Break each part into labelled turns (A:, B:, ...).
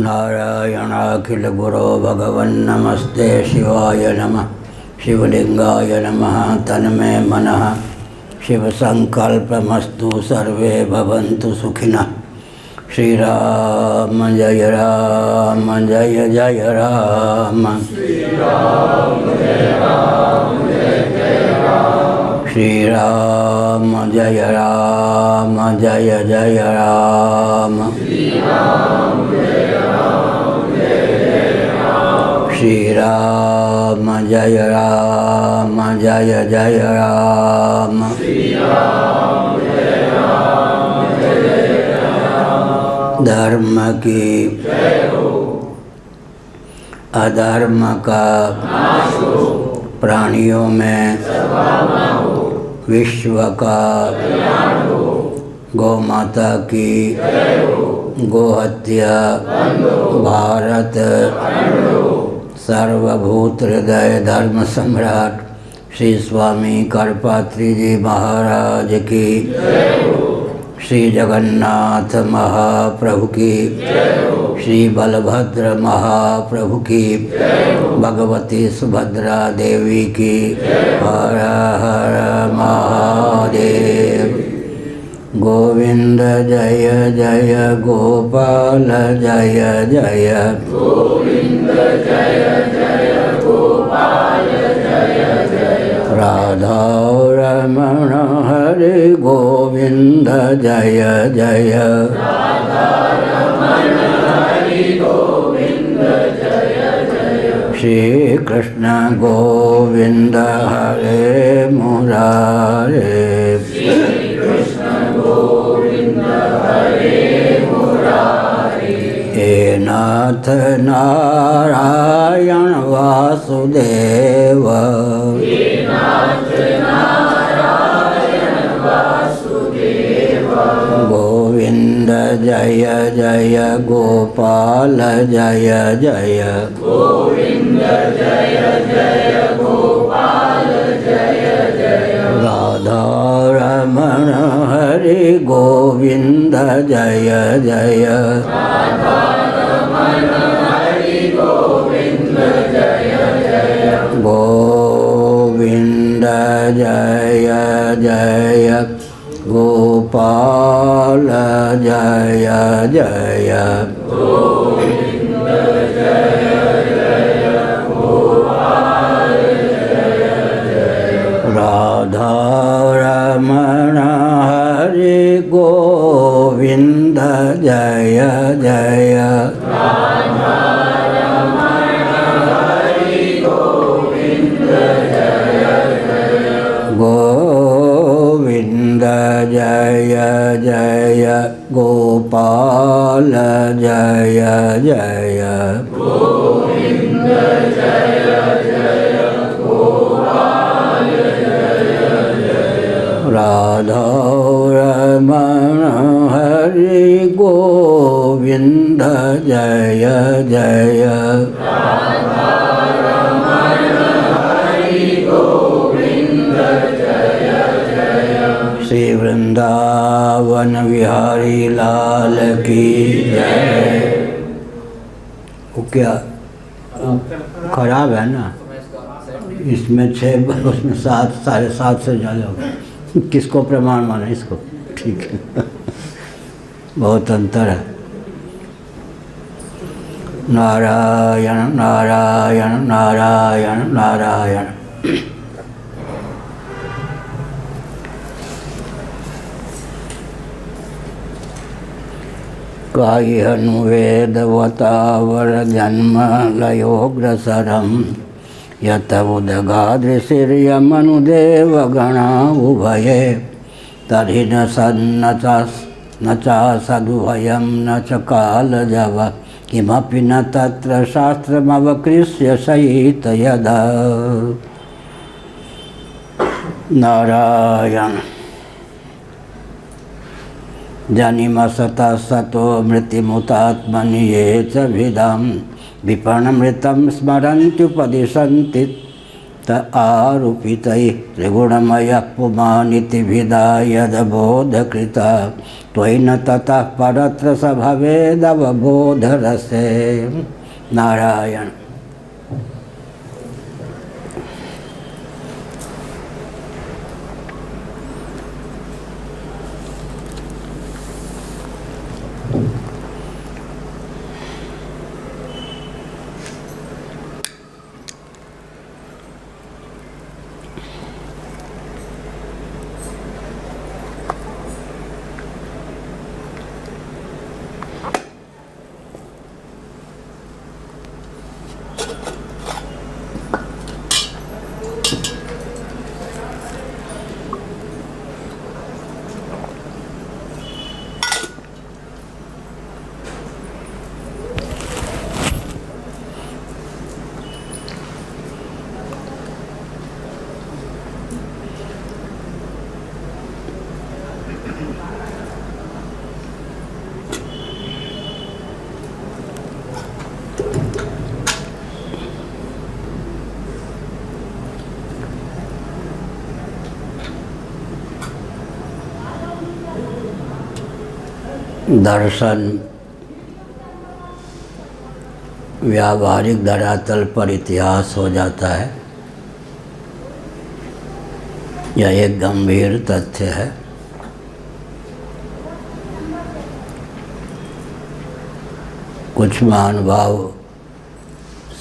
A: नारायणाखिल गुरो भगवन्नमस्ते शिवाय नमः। शिवलिंगाय नमः। तन्मे मनः शिव संकल्पमस्तु सर्वे भवन्तु सुखिनः। श्री राम जय राम जय जय राम। श्री राम जय राम जय जय राम। श्री राम जय राम जय जय राम। श्री राम जय राम जय जय राम। श्री राम जय राम जय जय राम। श्री राम जय राम जय जय राम। धर्म की जय हो, अधर्म का नाश हो, प्राणियों में सद्भावना हो, विश्व का कल्याण हो, गौ माता की जय हो, गोहत्या बंद हो, भारत अखंड हो। सर्वभूत हृदय धर्म सम्राट श्री स्वामी करपात्री जी महाराज की जय हो। श्री जगन्नाथ महाप्रभु की जय हो। श्री बलभद्र महाप्रभु की जय हो। भगवती सुभद्रा देवी की हर हर महादेव। गोविंद जय जय गोपाल जय जय। गोविंद जय जय गोपाल जय जय। राधा रमण हरे गोविंद जय जय। राधा रमण हरे गोविंद जय जय। श्री कृष्ण गोविंद हरे मुरारे। श्री कृष्ण गोविंद हरे मुरारे। हे नाथ नारायण वासुदेव। हे नाथ नारायण वासुदेव। गोविंद जय जय गोपाल जय जय। गोविंद जय जय गोपाल जय जय। राधा रमण हरे गोविंद जय जय। राधा रमण हरे गोविंद जय जय। गोविंद जय जय गोपाल जय जय। गोविंद जय जय गोपाल जय जय। राधा रमण हरे गोविंद जय जय। राधा रमण हरे गोविंद जय जय। गोविंद जय जय गोपाल जय जय। गोविंद जय जय गोपाल जय जय। राधा रमण हरे गोविंद जय जय। राधा रमण हरे गोविंद जय जय। श्री वृंदावन विहारी लाल की जय। वो क्या खराब है ना, इसमें 6 उसमें 7 7.5 से ज़्यादा होगा। किसको प्रमाण माना इसको? ठीक है बहुत अंतर है। नारायण नारायण नारायण नारायण। कायहनु वेदवतावर जन्म लयोग्रसरम यत उदगादृशिर्यमनुदेव गणा उभये तर्हि न सन्न चा सदुभयं न च कालजव किमपि न तत्र शास्त्रमवकृष्य सहित यदा। नारायण जनिमसता सतो मृत्युमुतात्मनि ये च भिदां विपणमृतं स्मरन्त्युपदिशन्ति त आरूपितैः त्रिगुणमयः पुमानितिभिदा यदबोधकृता त्वयि न ततः परत्र स भवेदवबोधरसे। नारायण। दर्शन व्यावहारिक धरातल पर इतिहास हो जाता है। यह एक गंभीर तथ्य है। कुछ महानुभाव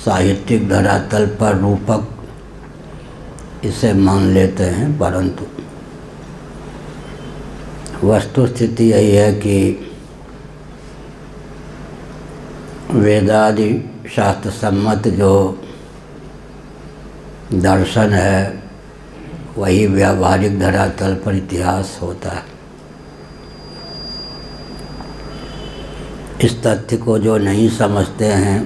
A: साहित्यिक धरातल पर रूपक इसे मान लेते हैं, परंतु वस्तुस्थिति यही है कि वेदादि शास्त्र सम्मत जो दर्शन है वही व्यावहारिक धरातल पर इतिहास होता है। इस तथ्य को जो नहीं समझते हैं,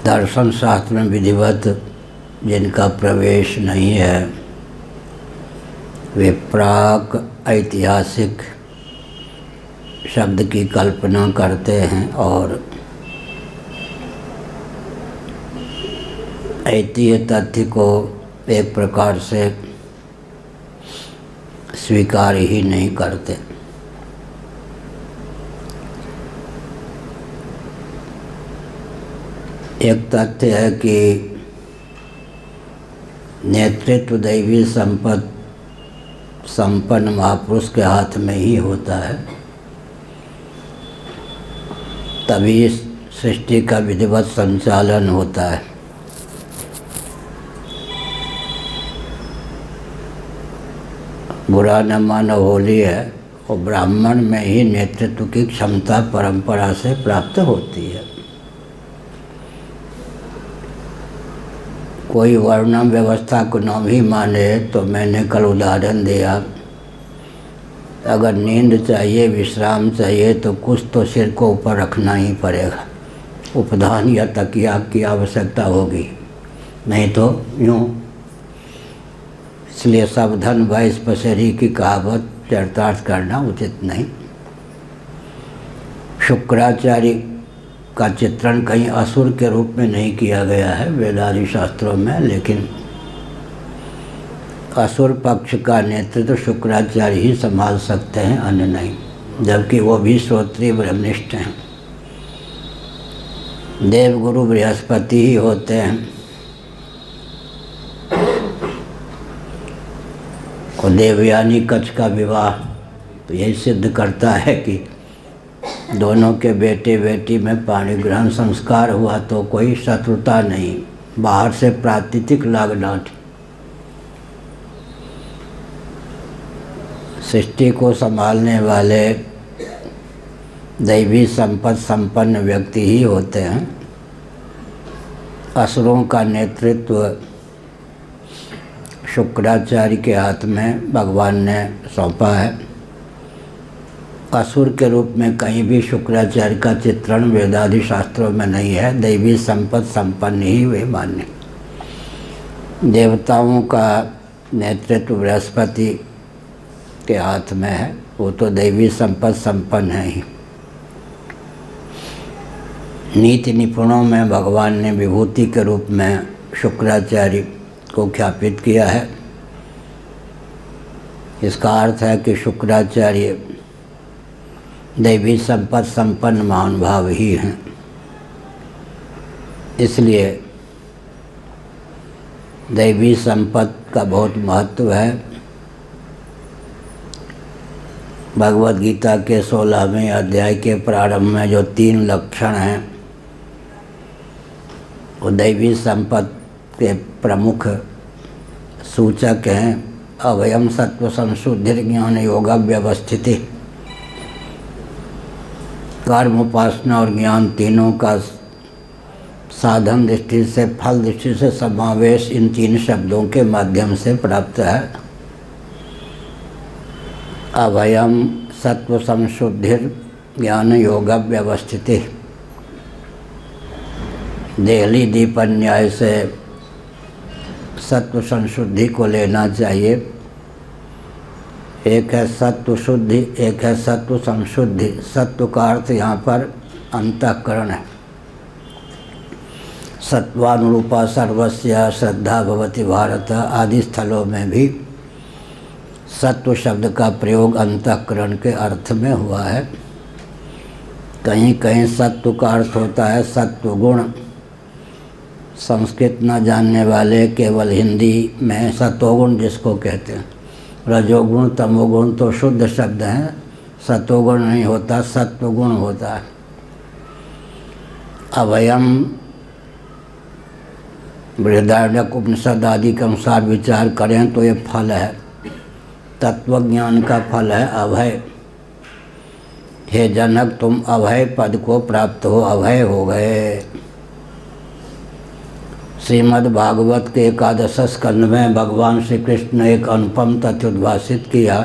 A: दर्शन शास्त्र में विधिवत जिनका प्रवेश नहीं है, वे प्राक ऐतिहासिक शब्द की कल्पना करते हैं और ऐतिह्य तथ्य को एक प्रकार से स्वीकार ही नहीं करते। एक तथ्य है कि नेतृत्व दैवी संपन्न महापुरुष के हाथ में ही होता है, तभी सृष्टि का विधिवत संचालन होता है। बुरा न मानो होली है और ब्राह्मण में ही नेतृत्व की क्षमता परंपरा से प्राप्त होती है। कोई वर्ण व्यवस्था को न भी माने तो मैंने कल उदाहरण दिया, अगर नींद चाहिए, विश्राम चाहिए तो कुछ तो सिर को ऊपर रखना ही पड़ेगा, उपधान या तकिया की आवश्यकता होगी, नहीं तो यूँ। इसलिए सावधान बाईस पसेरी की कहावत चरितार्थ करना उचित नहीं। शुक्राचार्य का चित्रण कहीं असुर के रूप में नहीं किया गया है वेदादि शास्त्रों में, लेकिन असुर पक्ष का नेतृत्व शुक्राचार्य ही संभाल सकते हैं, अन्य नहीं, जबकि वो भी श्रोत्रिय ब्रह्मनिष्ठ हैं। देवगुरु बृहस्पति ही होते हैं और देवयानी कच्छ का विवाह तो यही सिद्ध करता है कि दोनों के बेटे बेटी में पाणी ग्रहण संस्कार हुआ तो कोई शत्रुता नहीं, बाहर से प्राकृतिक लागडांठ। सृष्टि को संभालने वाले दैवी संपत्ति संपन्न व्यक्ति ही होते हैं। असुरों का नेतृत्व शुक्राचार्य के हाथ में भगवान ने सौंपा है। असुर के रूप में कहीं भी शुक्राचार्य का चित्रण वेदादि शास्त्रों में नहीं है। दैवी संपत्ति संपन्न ही वे मान्य। देवताओं का नेतृत्व बृहस्पति के हाथ में है, वो तो दैवी संपत्ति संपन्न है ही। नीति निपुणों में भगवान ने विभूति के रूप में शुक्राचार्य को ख्यापित किया है। इसका अर्थ है कि शुक्राचार्य दैवी संपत्ति संपन्न महानुभाव ही हैं। इसलिए दैवी संपत्ति का बहुत महत्व है। भगवद गीता के 16वें अध्याय के प्रारंभ में जो 3 लक्षण हैं वो दैवी संपत्ति के प्रमुख सूचक हैं। अभयम सत्व संशुद्धि ज्ञान योग व्यवस्थिति। कर्म उपासना और ज्ञान तीनों का साधन दृष्टि से फल दृष्टि से समावेश इन 3 शब्दों के माध्यम से प्राप्त है। अभयम सत्व संशुद्धि ज्ञान योग व्यवस्थिति। देहली दीप न्याय से सत्व संशुद्धि को लेना चाहिए। एक है सत्व शुद्धि, एक है सत्व संशुद्धि। सत्व का अर्थ यहाँ पर अंतःकरण है। सत्वानुरूपा सर्वस्य श्रद्धा भवति भारत आदि स्थलों में भी सत्व शब्द का प्रयोग अंतःकरण के अर्थ में हुआ है। कहीं कहीं सत्व का अर्थ होता है सत्व गुण। संस्कृत न जानने वाले केवल हिंदी में सतोगुण जिसको कहते हैं, रजोगुण तमोगुण तो शुद्ध शब्द हैं। सतोगुण नहीं होता, सत्वगुण होता है। अभयम बृहदारण्यक उपनिषद आदि के अनुसार विचार करें तो ये फल है, तत्वज्ञान का फल है अभय। हे जनक, तुम अभय पद को प्राप्त हो, अभय हो गए। श्रीमद् भागवत के 11 स्कंद में भगवान श्री कृष्ण ने एक अनुपम तथ्य उद्भाषित किया।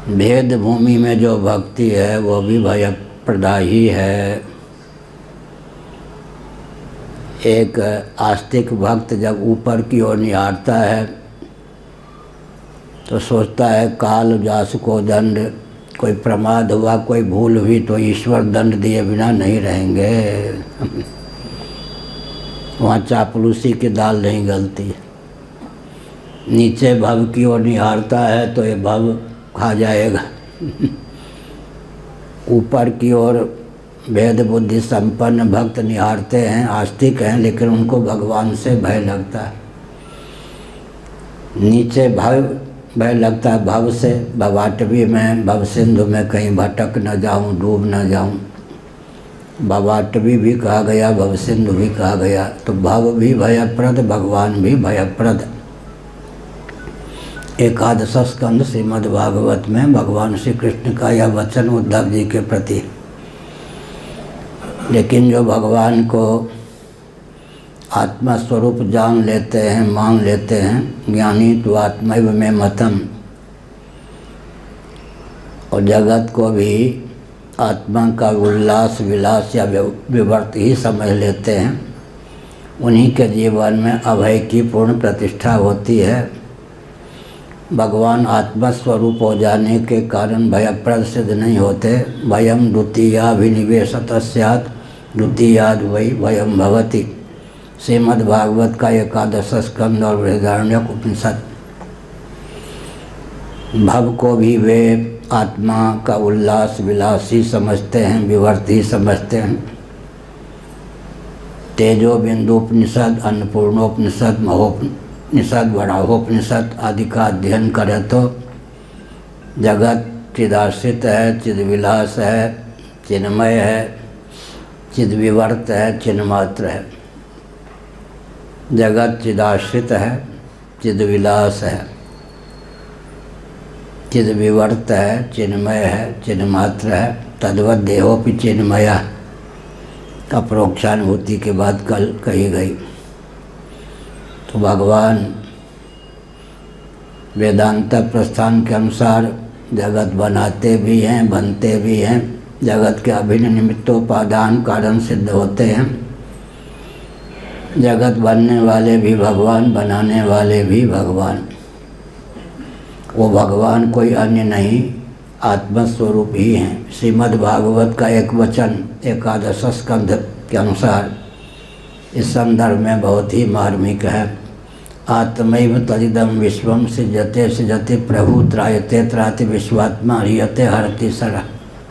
A: भेद भूमि में जो भक्ति है वो भी भयप्रदा ही है। एक आस्तिक भक्त जब ऊपर की ओर निहारता है तो सोचता है काल जास को दंड, कोई प्रमाद हुआ, कोई भूल हुई तो ईश्वर दंड दिए बिना नहीं रहेंगे। वहाँ चापलूसी की दाल नहीं गलती। नीचे भव की ओर निहारता है तो ये भव खा जाएगा। ऊपर की ओर भेद बुद्धि संपन्न भक्त निहारते हैं, आस्तिक हैं, लेकिन उनको भगवान से भय लगता है। नीचे भय लगता है भव से, भवाटवी में, भव सिंधु में कहीं भटक न जाऊं, डूब न जाऊं। भवाटवी भी कहा गया, भव सिंधु भी कहा गया। तो भव भी भयप्रद, भगवान भी भयप्रद। 11 स्कंद श्रीमद् भागवत में भगवान श्री कृष्ण का यह वचन उद्धव जी के प्रति। लेकिन जो भगवान को आत्मा स्वरूप जान लेते हैं, मान लेते हैं, ज्ञानी तो आत्मैव में मतम, और जगत को भी आत्मा का उल्लास विलास या विवर्त ही समझ लेते हैं, उन्हीं के जीवन में अभय की पूर्ण प्रतिष्ठा होती है। भगवान आत्मा स्वरूप हो जाने के कारण भयप्रद सिद्ध नहीं होते। भयम द्वितीयाभिनिवेशत स्यात् द्वितीयाद् वै भयम भवति। श्रीमद् भागवत का 11 स्कंद और बृहदारण्यक उपनिषद। भव को भी वे आत्मा का उल्लास विलास ही समझते हैं, विवर्त ही समझते हैं। तेजो बिंदुपनिषद, अन्नपूर्णोपनिषद, महोपनिषद, वराहोपनिषद आदि का अध्ययन करें तो जगत चिदाश्रित है, चिदविलास है, चिन्मय है, चिदविवर्त है, चिन्मात्र है। जगत चिदाश्रित है, चिदविलास है, चिदविवर्त है, चिन्मय है, चिन्मात्र है। तद्वत देहोपि चिन्मया का प्रोक्षानुभूति के बाद कल कही गई। तो भगवान वेदांत प्रस्थान के अनुसार जगत बनाते भी हैं, बनते भी हैं। जगत के अभिन्न निमित्तोपादान कारण सिद्ध होते हैं। जगत बनने वाले भी भगवान, बनाने वाले भी भगवान। वो भगवान कोई अन्य नहीं, आत्मस्वरूप ही हैं। श्रीमद् भागवत का एक वचन 11 स्कंध के अनुसार इस संदर्भ में बहुत ही मार्मिक है। आत्मैव तदिदं विश्वम सृजते सृजति प्रभु त्रायते त्राति विश्वात्मा ह्रियते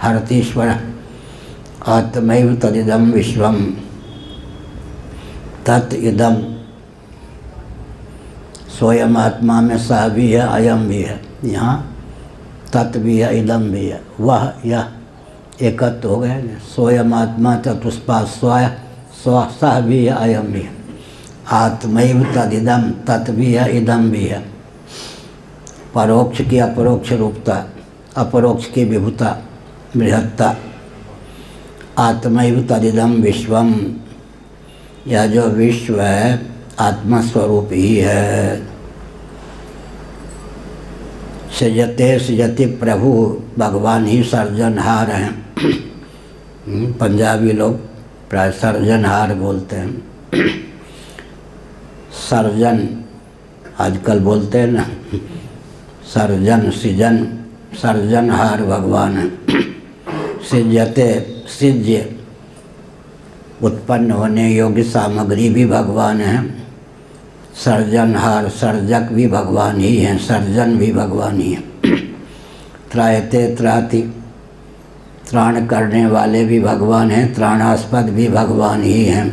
A: हरतीश्वर। आत्मैव तदिदं विश्वम, तत् इदम, स्वयं आत्मा में सह भी है, अयम भी है, यहाँ तत् भी है, इदम भी है, वह यह एकत्व हो गए। स्वयं आत्मा चतुष्पाद स्वय स्व सह भी है, अयम भी है। आत्मैव तदिदम, तत् भी है, इदम भी है। परोक्ष की अपरोक्ष रूपता, अपरोक्ष की विभुता बृहत्ता। आत्मैव तदिदम विश्वम, यह जो विश्व है आत्मस्वरूप ही है। सृजते सृजति प्रभु, भगवान ही सर्जनहार हैं। पंजाबी लोग प्राय सर्जनहार बोलते हैं। सर्जन आजकल बोलते हैं ना, सर्जन सृजन, सर्जनहार भगवान है। सृजते, सृज्य उत्पन्न होने योग्य सामग्री भी भगवान है। सर्जनहार, सर्जक भी भगवान ही हैं, सर्जन भी भगवान ही है। त्रायते त्राति, त्राण करने वाले भी भगवान हैं, त्राणास्पद भी भगवान ही हैं।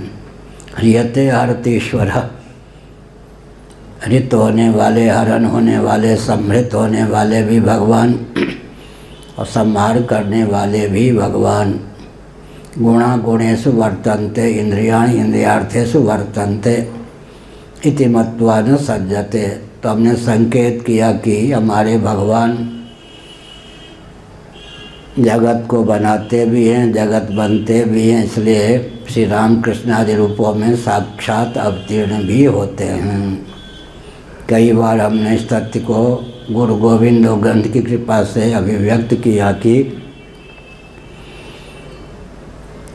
A: ह्रियते हरतीश्वर, हृत होने वाले, हरण होने वाले, समृत होने वाले भी भगवान और संहार करने वाले भी भगवान। गुणा गुणेषु वर्तन्ते, इंद्रियाणि इंद्रियार्थेषु वर्तन्ते इति मत्वा न सज्जते। तो हमने संकेत किया कि हमारे भगवान जगत को बनाते भी हैं, जगत बनते भी हैं, इसलिए श्री राम कृष्ण आदि रूपों में साक्षात अवतीर्ण भी होते हैं। कई बार हमने इस तथ्य को गुरु गोविंद ग्रंथ की कृपा से अभिव्यक्त किया कि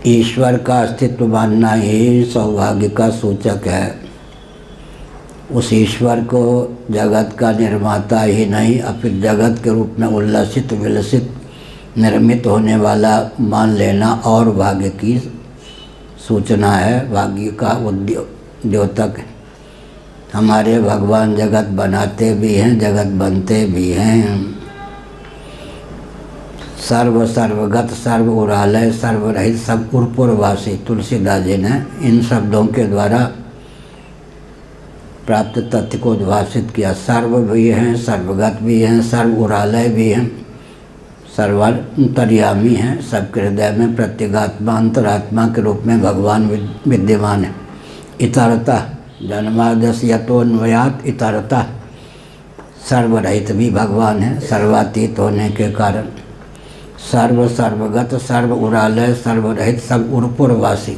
A: ईश्वर का अस्तित्व मानना ही सौभाग्य का सूचक है। उस ईश्वर को जगत का निर्माता ही नहीं, अपितु जगत के रूप में उल्लसित विलसित निर्मित होने वाला मान लेना और भाग्य की सूचना है, भाग्य का द्योतक है। हमारे भगवान जगत बनाते भी हैं, जगत बनते भी हैं। सर्व सर्वगत, सर्व उरालय, सर्वरहित, सब उर्पुरवासी, तुलसीदास जी ने इन शब्दों के द्वारा प्राप्त तथ्य को उद्भाषित किया। सर्व भी हैं, सर्वगत भी हैं, सर्व उरालय भी हैं, सर्वांतर्यामी हैं। सबके हृदय में प्रत्यगात्मा अंतरात्मा के रूप में भगवान विद्यमान है। इतरतः जन्माद्यस्य यतोन्वयात् इतरतः, सर्वरहित भी भगवान है, सर्वातीत होने के कारण। सर्व सर्वगत, सर्व उरालय, सर्वरहित, सब उर्पुरवासी।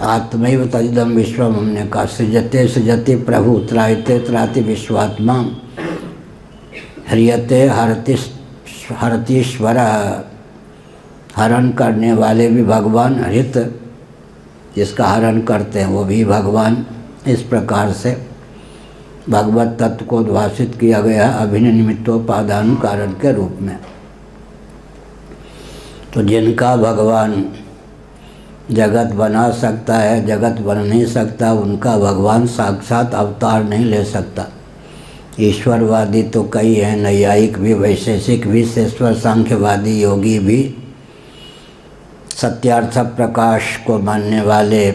A: आत्मैव तदिदं विश्वम, हमने कहा सृजते सृजति प्रभु त्रायते त्राति विश्वात्मा ह्रियते हरतीश्वर। हरण करने वाले भी भगवान, हृत जिसका हरण करते हैं वो भी भगवान। इस प्रकार से भगवत तत्व को उद्भाषित किया गया अभिन्न निमित्तोपादान कारण के रूप में। तो जिनका भगवान जगत बना सकता है, जगत बन नहीं सकता, उनका भगवान साक्षात अवतार नहीं ले सकता। ईश्वरवादी तो कई हैं, नैयायिक भी, वैशेषिक भी, शेश्वर सांख्यवादी, योगी भी, सत्यार्थ प्रकाश को मानने वाले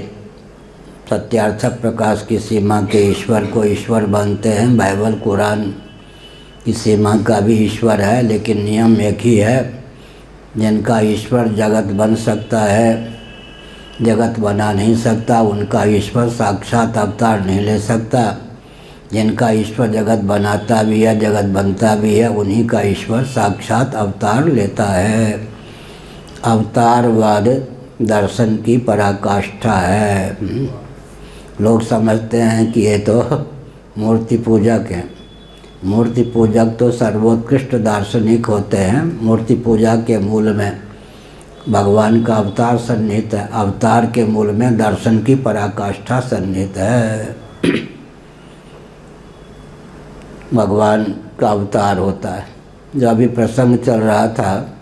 A: सत्यार्थ प्रकाश की सीमा के ईश्वर को ईश्वर मानते हैं। बाइबल कुरान की सीमा का भी ईश्वर है, लेकिन नियम एक ही है। जिनका ईश्वर जगत बन सकता है, जगत बना नहीं सकता, उनका ईश्वर साक्षात अवतार नहीं ले सकता। जिनका ईश्वर जगत बनाता भी है, जगत बनता भी है, उन्हीं का ईश्वर साक्षात अवतार लेता है। अवतारवाद दर्शन की पराकाष्ठा है। लोग समझते हैं कि ये तो मूर्ति पूजक हैं। मूर्ति पूजक तो सर्वोत्कृष्ट दार्शनिक होते हैं। मूर्ति पूजा के मूल में भगवान का अवतार सन्निहित है, अवतार के मूल में दर्शन की पराकाष्ठा सन्निहित है। भगवान का अवतार होता है। जो अभी प्रसंग चल रहा था,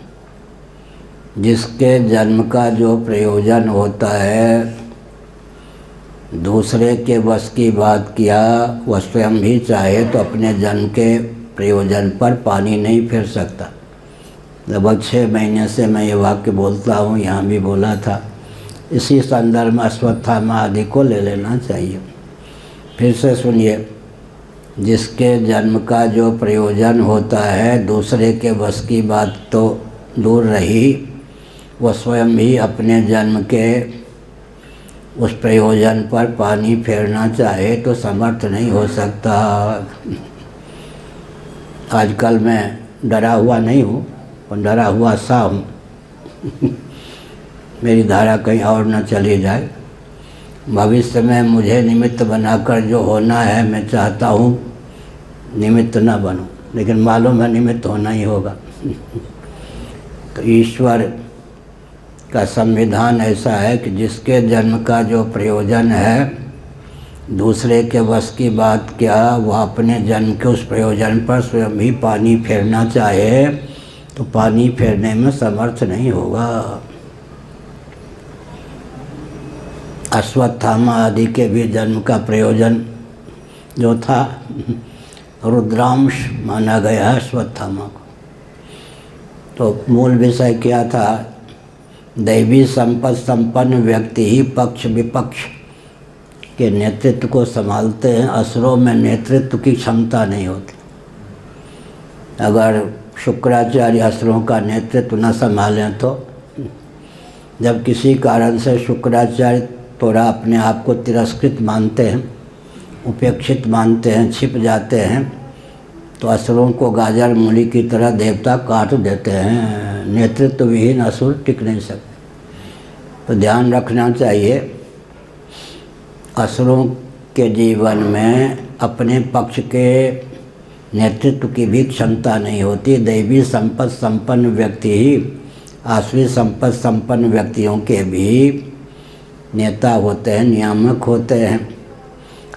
A: जिसके जन्म का जो प्रयोजन होता है दूसरे के बस की बात किया, वह स्वयं भी चाहे तो अपने जन्म के प्रयोजन पर पानी नहीं फेर सकता। लगभग 6 महीने से मैं ये वाक्य बोलता हूँ, यहाँ भी बोला था। इसी संदर्भ में अश्वत्थामा आदि को ले लेना चाहिए। फिर से सुनिए, जिसके जन्म का जो प्रयोजन होता है दूसरे के बस की बात तो दूर रही, वह स्वयं भी अपने जन्म के उस प्रयोजन पर पानी फेरना चाहे तो समर्थ नहीं हो सकता। आजकल मैं डरा हुआ नहीं हूँ, पर डरा हुआ सा हूँ। मेरी धारा कहीं और न चली जाए। भविष्य में मुझे निमित्त बनाकर जो होना है, मैं चाहता हूँ निमित्त न बनूं, लेकिन मालूम है निमित्त होना ही होगा। तो ईश्वर का संविधान ऐसा है कि जिसके जन्म का जो प्रयोजन है दूसरे के बस की बात क्या, वह अपने जन्म के उस प्रयोजन पर स्वयं भी पानी फेरना चाहे तो पानी फेरने में समर्थ नहीं होगा। अश्वत्थामा आदि के भी जन्म का प्रयोजन जो था रुद्रांश माना गया अश्वत्थामा को। तो मूल विषय क्या था? दैवी संपद संपन्न व्यक्ति ही पक्ष विपक्ष के नेतृत्व को संभालते हैं। असुरों में नेतृत्व की क्षमता नहीं होती। अगर शुक्राचार्य असुरों का नेतृत्व न संभालें तो जब किसी कारण से शुक्राचार्य थोड़ा अपने आप को तिरस्कृत मानते हैं, उपेक्षित मानते हैं, छिप जाते हैं, तो असुरों को गाजर मूली की तरह देवता काट देते हैं। नेतृत्व विहीन असुर टिक नहीं सकते। तो ध्यान रखना चाहिए, असुरों के जीवन में अपने पक्ष के नेतृत्व की भी क्षमता नहीं होती। दैवी संपद संपन्न व्यक्ति ही आसुरी संपद संपन्न व्यक्तियों के भी नेता होते हैं, नियामक होते हैं।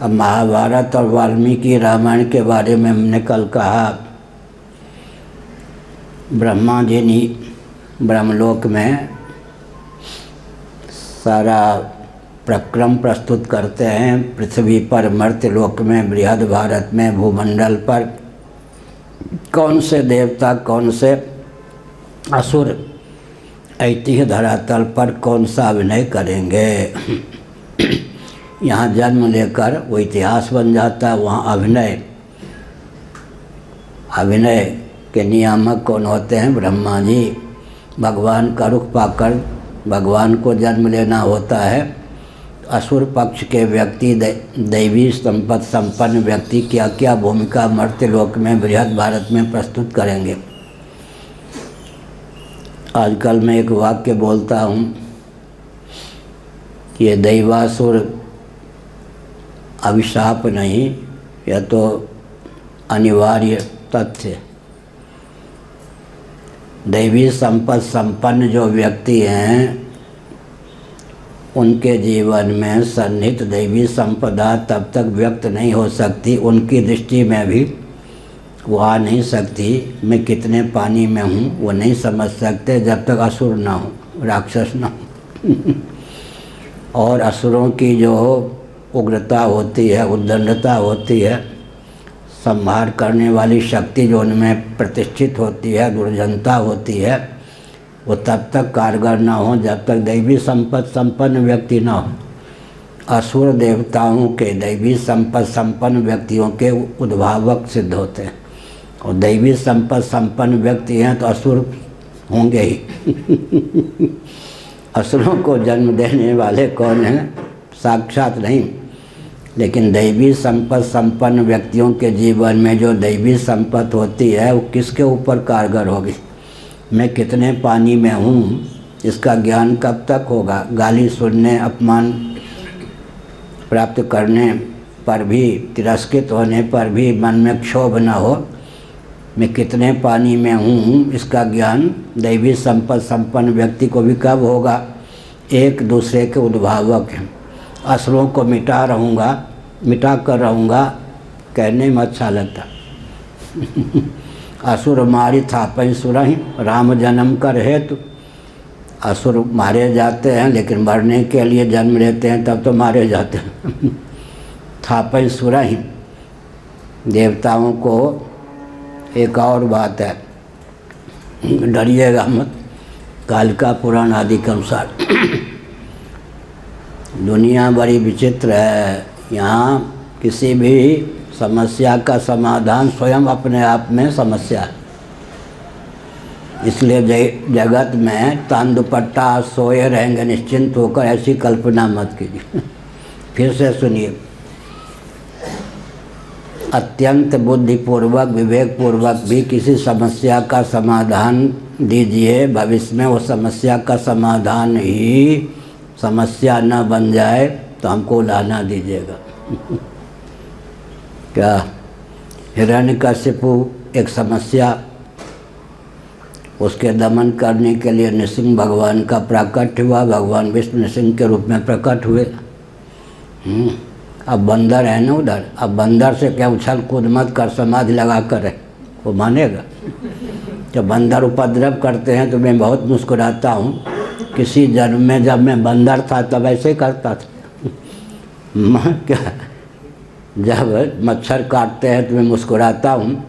A: अब महाभारत और वाल्मीकि रामायण के बारे में हमने कल कहा, ब्रह्मा जी ने ब्रह्मलोक में सारा प्रक्रम प्रस्तुत करते हैं। पृथ्वी पर, मर्त्यलोक में, बृहद भारत में, भूमंडल पर कौन से देवता कौन से असुर ऐतिह्य धरातल पर कौन सा अभिनय करेंगे। यहाँ जन्म लेकर वो इतिहास बन जाता है। वहाँ अभिनय के नियामक कौन होते हैं? ब्रह्मा जी। भगवान का रुख पाकर भगवान को जन्म लेना होता है। असुर पक्ष के व्यक्ति, दैवी संपद संपन्न व्यक्ति क्या क्या भूमिका मर्त्यलोक में, बृहद भारत में प्रस्तुत करेंगे। आजकल मैं एक वाक्य बोलता हूँ कि ये दैवासुर अभिशाप नहीं, यह तो अनिवार्य तथ्य। दैवी संपद संपन्न जो व्यक्ति हैं उनके जीवन में सन्निहित दैवी संपदा तब तक व्यक्त नहीं हो सकती, उनकी दृष्टि में भी वो आ नहीं सकती। मैं कितने पानी में हूँ वो नहीं समझ सकते जब तक असुर ना हो, राक्षस ना हो। और असुरों की जो उग्रता होती है, उद्दंडता होती है, संहार करने वाली शक्ति जो उनमें प्रतिष्ठित होती है, दुर्जनता होती है, वो तब तक कारगर ना हो जब तक दैवी संपद संपन्न व्यक्ति ना हो। असुर देवताओं के, दैवी संपद संपन्न व्यक्तियों के उद्भावक सिद्ध होते हैं। और दैवी संपद संपन्न व्यक्ति हैं तो असुर होंगे ही। असुरों को जन्म देने वाले कौन हैं? साक्षात नहीं, लेकिन दैवी संपद संपन्न व्यक्तियों के जीवन में जो दैवी संपद होती है वो किसके ऊपर कारगर होगी? मैं कितने पानी में हूँ इसका ज्ञान कब तक होगा? गाली सुनने, अपमान प्राप्त करने पर भी, तिरस्कृत होने पर भी मन में क्षोभ न हो। मैं कितने पानी में हूँ इसका ज्ञान दैवी संपद संपन्न व्यक्ति को भी कब होगा? एक दूसरे के उद्भावक हैं। असुरों को मिटा कर रहूँगा कहने में अच्छा लगता, असुर मारी थापई सुरहि राम जन्म कर हेतु। असुर मारे जाते हैं लेकिन मरने के लिए जन्म लेते हैं तब तो मारे जाते हैं। थापई सुरहि, देवताओं को एक और बात है, डरिएगा मत। कालिका पुराण आदि के अनुसार दुनिया बड़ी विचित्र है। यहाँ किसी भी समस्या का समाधान स्वयं अपने आप में समस्या है। इसलिए जगत में तन दुपट्टा सोए रहेंगे निश्चिंत होकर, ऐसी कल्पना मत कीजिए। फिर से सुनिए, अत्यंत बुद्धिपूर्वक विवेकपूर्वक भी किसी समस्या का समाधान दीजिए, भविष्य में वो समस्या का समाधान ही समस्या न बन जाए तो हमको लाना दीजिएगा। क्या हिरण्यकशिपु एक समस्या, उसके दमन करने के लिए नृसिंह भगवान का प्राकट्य हुआ, भगवान विष्णु नृसिंह के रूप में प्रकट हुए। अब बंदर है ना उधर, अब बंदर से क्या उछल कूद मत कर, समाधि लगा कर है, वो मानेगा? जब बंदर उपद्रव करते हैं तो मैं बहुत मुस्कुराता हूँ। किसी जन्म में जब मैं बंदर था तब ऐसे करता था। क्या जब मच्छर काटते हैं तो मैं मुस्कुराता हूँ,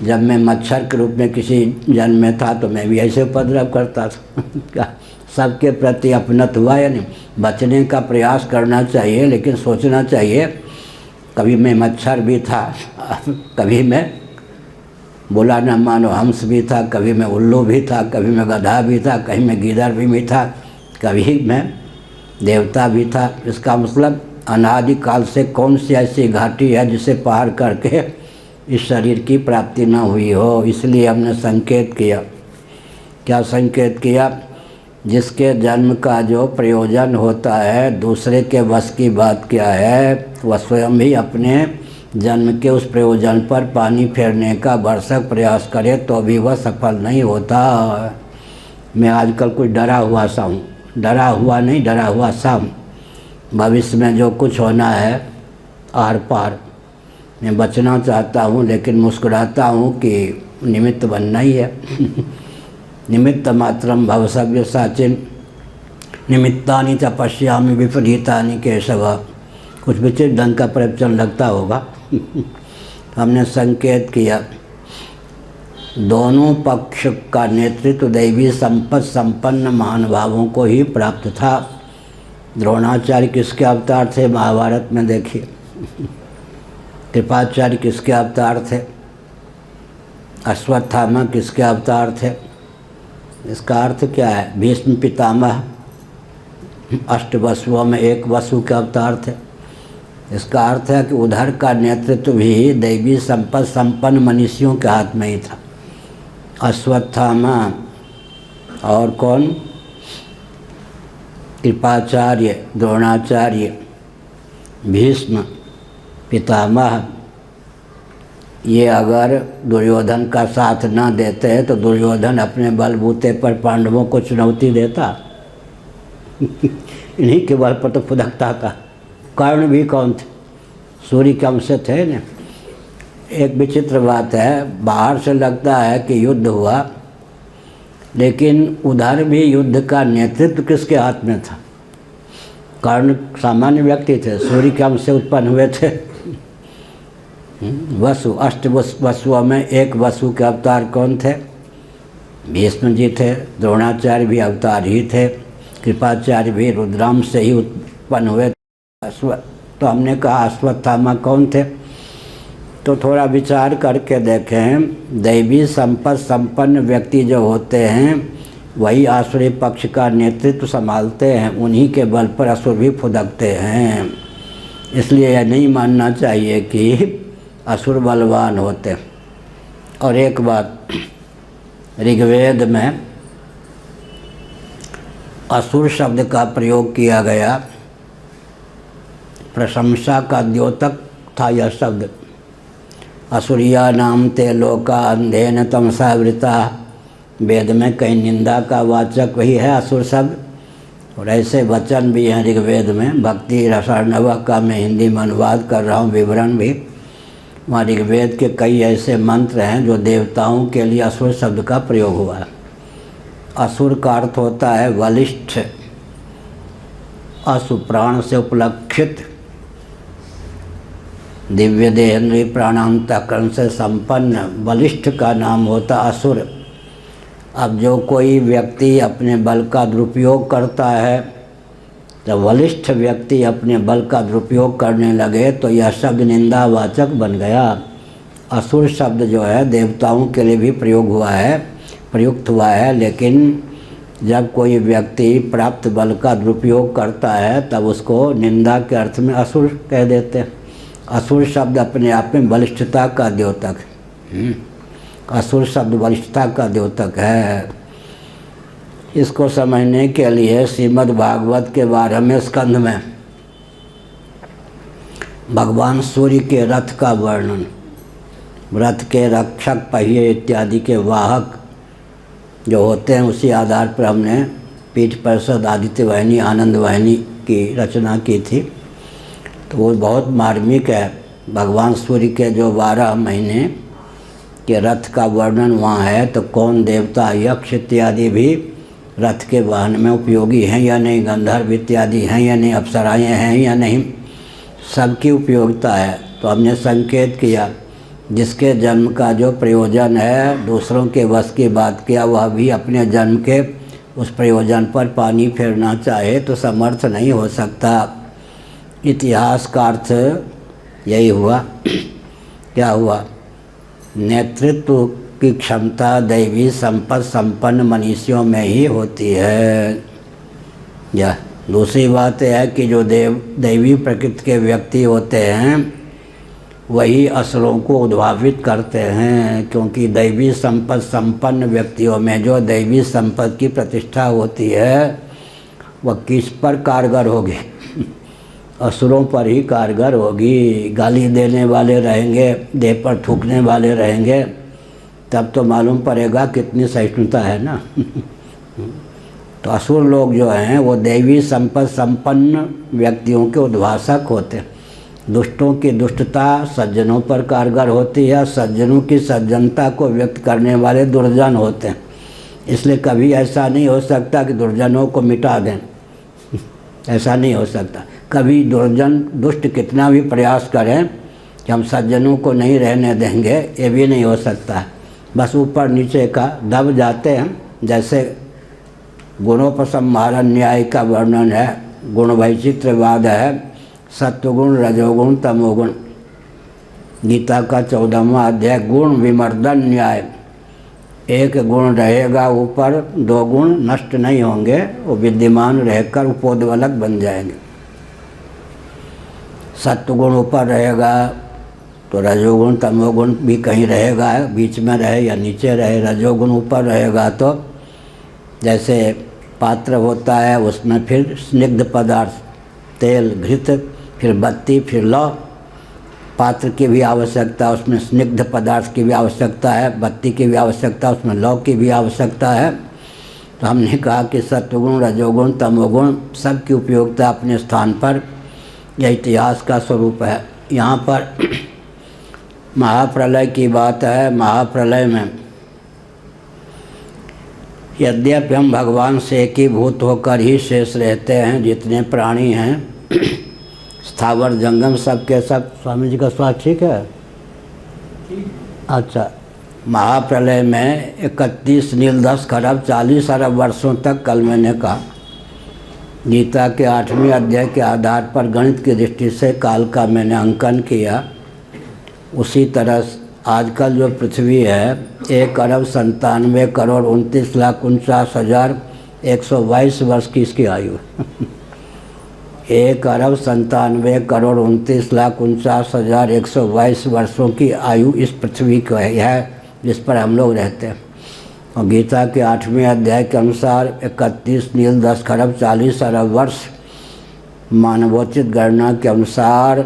A: जब मैं मच्छर के रूप में किसी जन्म में था तो मैं भी ऐसे उपद्रव करता था। क्या सबके प्रति अपनत हुआ या नहीं? बचने का प्रयास करना चाहिए, लेकिन सोचना चाहिए कभी मैं मच्छर भी था, कभी मैं बोला न मानो हंस भी था, कभी मैं उल्लू भी था, कभी मैं गधा भी था, कहीं मैं गीदड़ भी था, कभी मैं देवता भी था। इसका मतलब अनादिकाल से कौन सी ऐसी घाटी है जिसे पार करके इस शरीर की प्राप्ति न हुई हो। इसलिए हमने संकेत किया। क्या संकेत किया? जिसके जन्म का जो प्रयोजन होता है दूसरे के वश की बात क्या है, वह स्वयं ही अपने जन्म के उस प्रयोजन पर पानी फेरने का भरसक प्रयास करे तो भी वह सफल नहीं होता। मैं आजकल कुछ डरा हुआ सा हूँ, डरा हुआ नहीं, डरा हुआ सा हूँ। भविष्य में जो कुछ होना है आर पार मैं बचना चाहता हूँ, लेकिन मुस्कुराता हूँ कि निमित्त बनना ही है। निमित्त मात्रम भव सव्यसाचिन निमित्तानि च पश्यामि विपरीतानि केशव। कुछ विचित्र ढंग का प्रवचन लगता होगा। हमने संकेत किया दोनों पक्ष का नेतृत्व दैवी संपत्ति संपन्न महानुभावों को ही प्राप्त था। द्रोणाचार्य किसके अवतार थे? महाभारत में देखिए। कृपाचार्य किसके अवतार थे? अश्वत्थामा किसके अवतार थे? इसका अर्थ क्या है? भीष्म पितामह अष्टवसुओं में एक वसु के अवतार थे। इसका अर्थ है कि उधर का नेतृत्व भी दैवी संपत्ति संपन्न मनुष्यों के हाथ में ही था। अश्वत्थामा और कौन? कृपाचार्य, द्रोणाचार्य, भीष्म पितामह। ये अगर दुर्योधन का साथ न देते तो दुर्योधन अपने बलबूते पर पांडवों को चुनौती देता। इन्हीं के बल पर तो फुदकता था। कर्ण भी कौन थे? सूर्य के अंश थे न। एक विचित्र बात है, बाहर से लगता है कि युद्ध हुआ, लेकिन उधर भी युद्ध का नेतृत्व किसके हाथ में था? कर्ण सामान्य व्यक्ति थे, सूर्य के अंश से उत्पन्न हुए थे। वसु, अष्ट वसुओं में एक वसु के अवतार कौन थे? भीष्म जी थे। द्रोणाचार्य भी अवतार ही थे। कृपाचार्य भी रुद्रांश से ही उत्पन्न हुए। तो हमने कहा अश्वत्थामा कौन थे? तो थोड़ा विचार करके देखें। दैवी संपत्ति संपन्न व्यक्ति जो होते हैं वही आसुरी पक्ष का नेतृत्व संभालते हैं, उन्हीं के बल पर असुर भी फुदकते हैं। इसलिए यह नहीं मानना चाहिए कि असुर बलवान होते। और एक बात, ऋग्वेद में असुर शब्द का प्रयोग किया गया, प्रशंसा का द्योतक था यह शब्द। असुरिया नाम ते लोका अंधेन तमसावृता। वेद में कहीं निंदा का वाचक वही है असुर शब्द। और ऐसे वचन भी हैं ऋग्वेद में। भक्ति रसार्णव का मैं हिंदी में अनुवाद कर रहा हूँ, विवरण भी। वहाँ ऋग्वेद के कई ऐसे मंत्र हैं जो देवताओं के लिए असुर शब्द का प्रयोग हुआ है। असुर का अर्थ होता है बलिष्ठ, असुप्राण से उपलक्षित, दिव्य देहेंद्रिय प्राणांतकरण से संपन्न बलिष्ठ का नाम होता असुर। अब जो कोई व्यक्ति अपने बल का दुरुपयोग करता है, जब बलिष्ठ व्यक्ति अपने बल का दुरुपयोग करने लगे तो यह शब्द निंदावाचक बन गया। असुर शब्द जो है देवताओं के लिए भी प्रयुक्त हुआ है, लेकिन जब कोई व्यक्ति प्राप्त बल का दुरुपयोग करता है तब उसको निंदा के अर्थ में असुर कह देते हैं। असुर शब्द अपने आप में बलिष्ठता का द्योतक है। असुर शब्द बलिष्ठता का द्योतक है। इसको समझने के लिए श्रीमद् भागवत के 12वें स्कंध में भगवान सूर्य के रथ का वर्णन, रथ के रक्षक, पहिए इत्यादि के वाहक जो होते हैं, उसी आधार पर हमने पीठ परिषद आदित्य वाहिनी आनंद वाहिनी की रचना की थी। तो वो बहुत मार्मिक है। भगवान सूर्य के जो 12 महीने के रथ का वर्णन वहाँ है। तो कौन देवता, यक्ष इत्यादि भी रथ के वाहन में उपयोगी हैं या नहीं, गंधर्व इत्यादि हैं या नहीं, अप्सराएँ हैं या नहीं, सबकी उपयोगिता है। तो हमने संकेत किया जिसके जन्म का जो प्रयोजन है दूसरों के वश की बात किया, वह भी अपने जन्म के उस प्रयोजन पर पानी फेरना चाहे तो समर्थ नहीं हो सकता। इतिहास का अर्थ यही हुआ। क्या हुआ? नेतृत्व की क्षमता दैवी संपत्ति संपन्न मनुष्यों में ही होती है। या दूसरी बात यह है कि जो दैवी प्रकृति के व्यक्ति होते हैं वही असुरों को उद्भावित करते हैं, क्योंकि दैवी संपत्ति संपन्न व्यक्तियों में जो दैवी संपत्ति की प्रतिष्ठा होती है वह किस पर कारगर होगी? असुरों पर ही कारगर होगी। गाली देने वाले रहेंगे, देह पर थूकने वाले रहेंगे, तब तो मालूम पड़ेगा कितनी सहिष्णुता है ना। तो असुर लोग जो हैं वो दैवी संपत्ति संपन्न व्यक्तियों के उद्भाषक होते हैं। दुष्टों की दुष्टता सज्जनों पर कारगर होती है, सज्जनों की सज्जनता को व्यक्त करने वाले दुर्जन होते हैं। इसलिए कभी ऐसा नहीं हो सकता कि दुर्जनों को मिटा दें, ऐसा नहीं हो सकता। कभी दुर्जन दुष्ट कितना भी प्रयास करें कि हम सज्जनों को नहीं रहने देंगे, ये भी नहीं हो सकता। बस ऊपर नीचे का दब जाते हैं। जैसे गुणोपसंहार न्याय का वर्णन है, गुण वैचित्र्यवाद है, सत्वगुण रजोगुण तमोगुण। गीता का 14वां अध्याय गुण विमर्दन न्याय। एक गुण रहेगा ऊपर, 2 गुण नष्ट नहीं होंगे, वो विद्यमान रहकर उपोद्बलक बन जाएंगे। सत्वगुण ऊपर रहेगा तो रजोगुण तमोगुण भी कहीं रहेगा, बीच में रहे या नीचे रहे। रजोगुण ऊपर रहेगा तो जैसे पात्र होता है उसमें फिर स्निग्ध पदार्थ, तेल, घृत, फिर बत्ती, फिर लौ। पात्र की भी आवश्यकता, उसमें स्निग्ध पदार्थ की भी आवश्यकता है, बत्ती की भी आवश्यकता, उसमें लौ की भी आवश्यकता है। तो हमने कहा कि सत्वगुण रजोगुण तमोगुण सब की उपयोगिता अपने स्थान पर, यह इतिहास का स्वरूप है। यहाँ पर महाप्रलय की बात है। महाप्रलय में यद्यपि हम भगवान से एकीभूत होकर ही शेष रहते हैं, जितने प्राणी हैं स्थावर जंगम सब के सब। स्वामी जी का स्वास्थ्य ठीक है? अच्छा। महाप्रलय में 31 नील 10 खरब 40 अरब वर्षों तक, कल मैंने कहा गीता के 8वें अध्याय के आधार पर गणित की दृष्टि से काल का मैंने अंकन किया। उसी तरह आजकल जो पृथ्वी है 1,97,29,49,122 वर्ष की इसकी आयु। 1,97,29,49,122 वर्षों की आयु इस पृथ्वी को है जिस पर हम लोग रहते हैं। और गीता के 8वें अध्याय के अनुसार 31 नील 10 खरब 40 अरब वर्ष मानवोचित गणना के अनुसार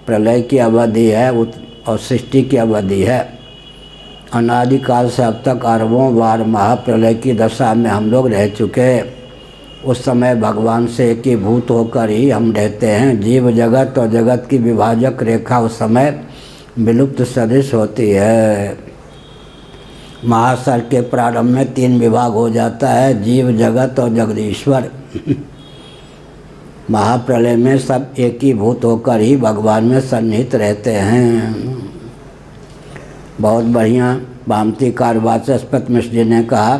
A: प्रलय की अवधि है और सृष्टि की अवधि है। अनादिकाल से अब तक अरबों बार महाप्रलय की दशा में हम लोग रह चुके। उस समय भगवान से एकीभूत होकर ही हम रहते हैं। जीव जगत और जगत की विभाजक रेखा उस समय विलुप्त सदृश होती है। महासार के प्रारंभ में 3 विभाग हो जाता है, जीव, जगत और जगदीश्वर। महाप्रलय में सब एकीभूत होकर ही भगवान में सन्निहित रहते हैं। बहुत बढ़िया भामतीकार वाचस्पत मिश्र जी ने कहा,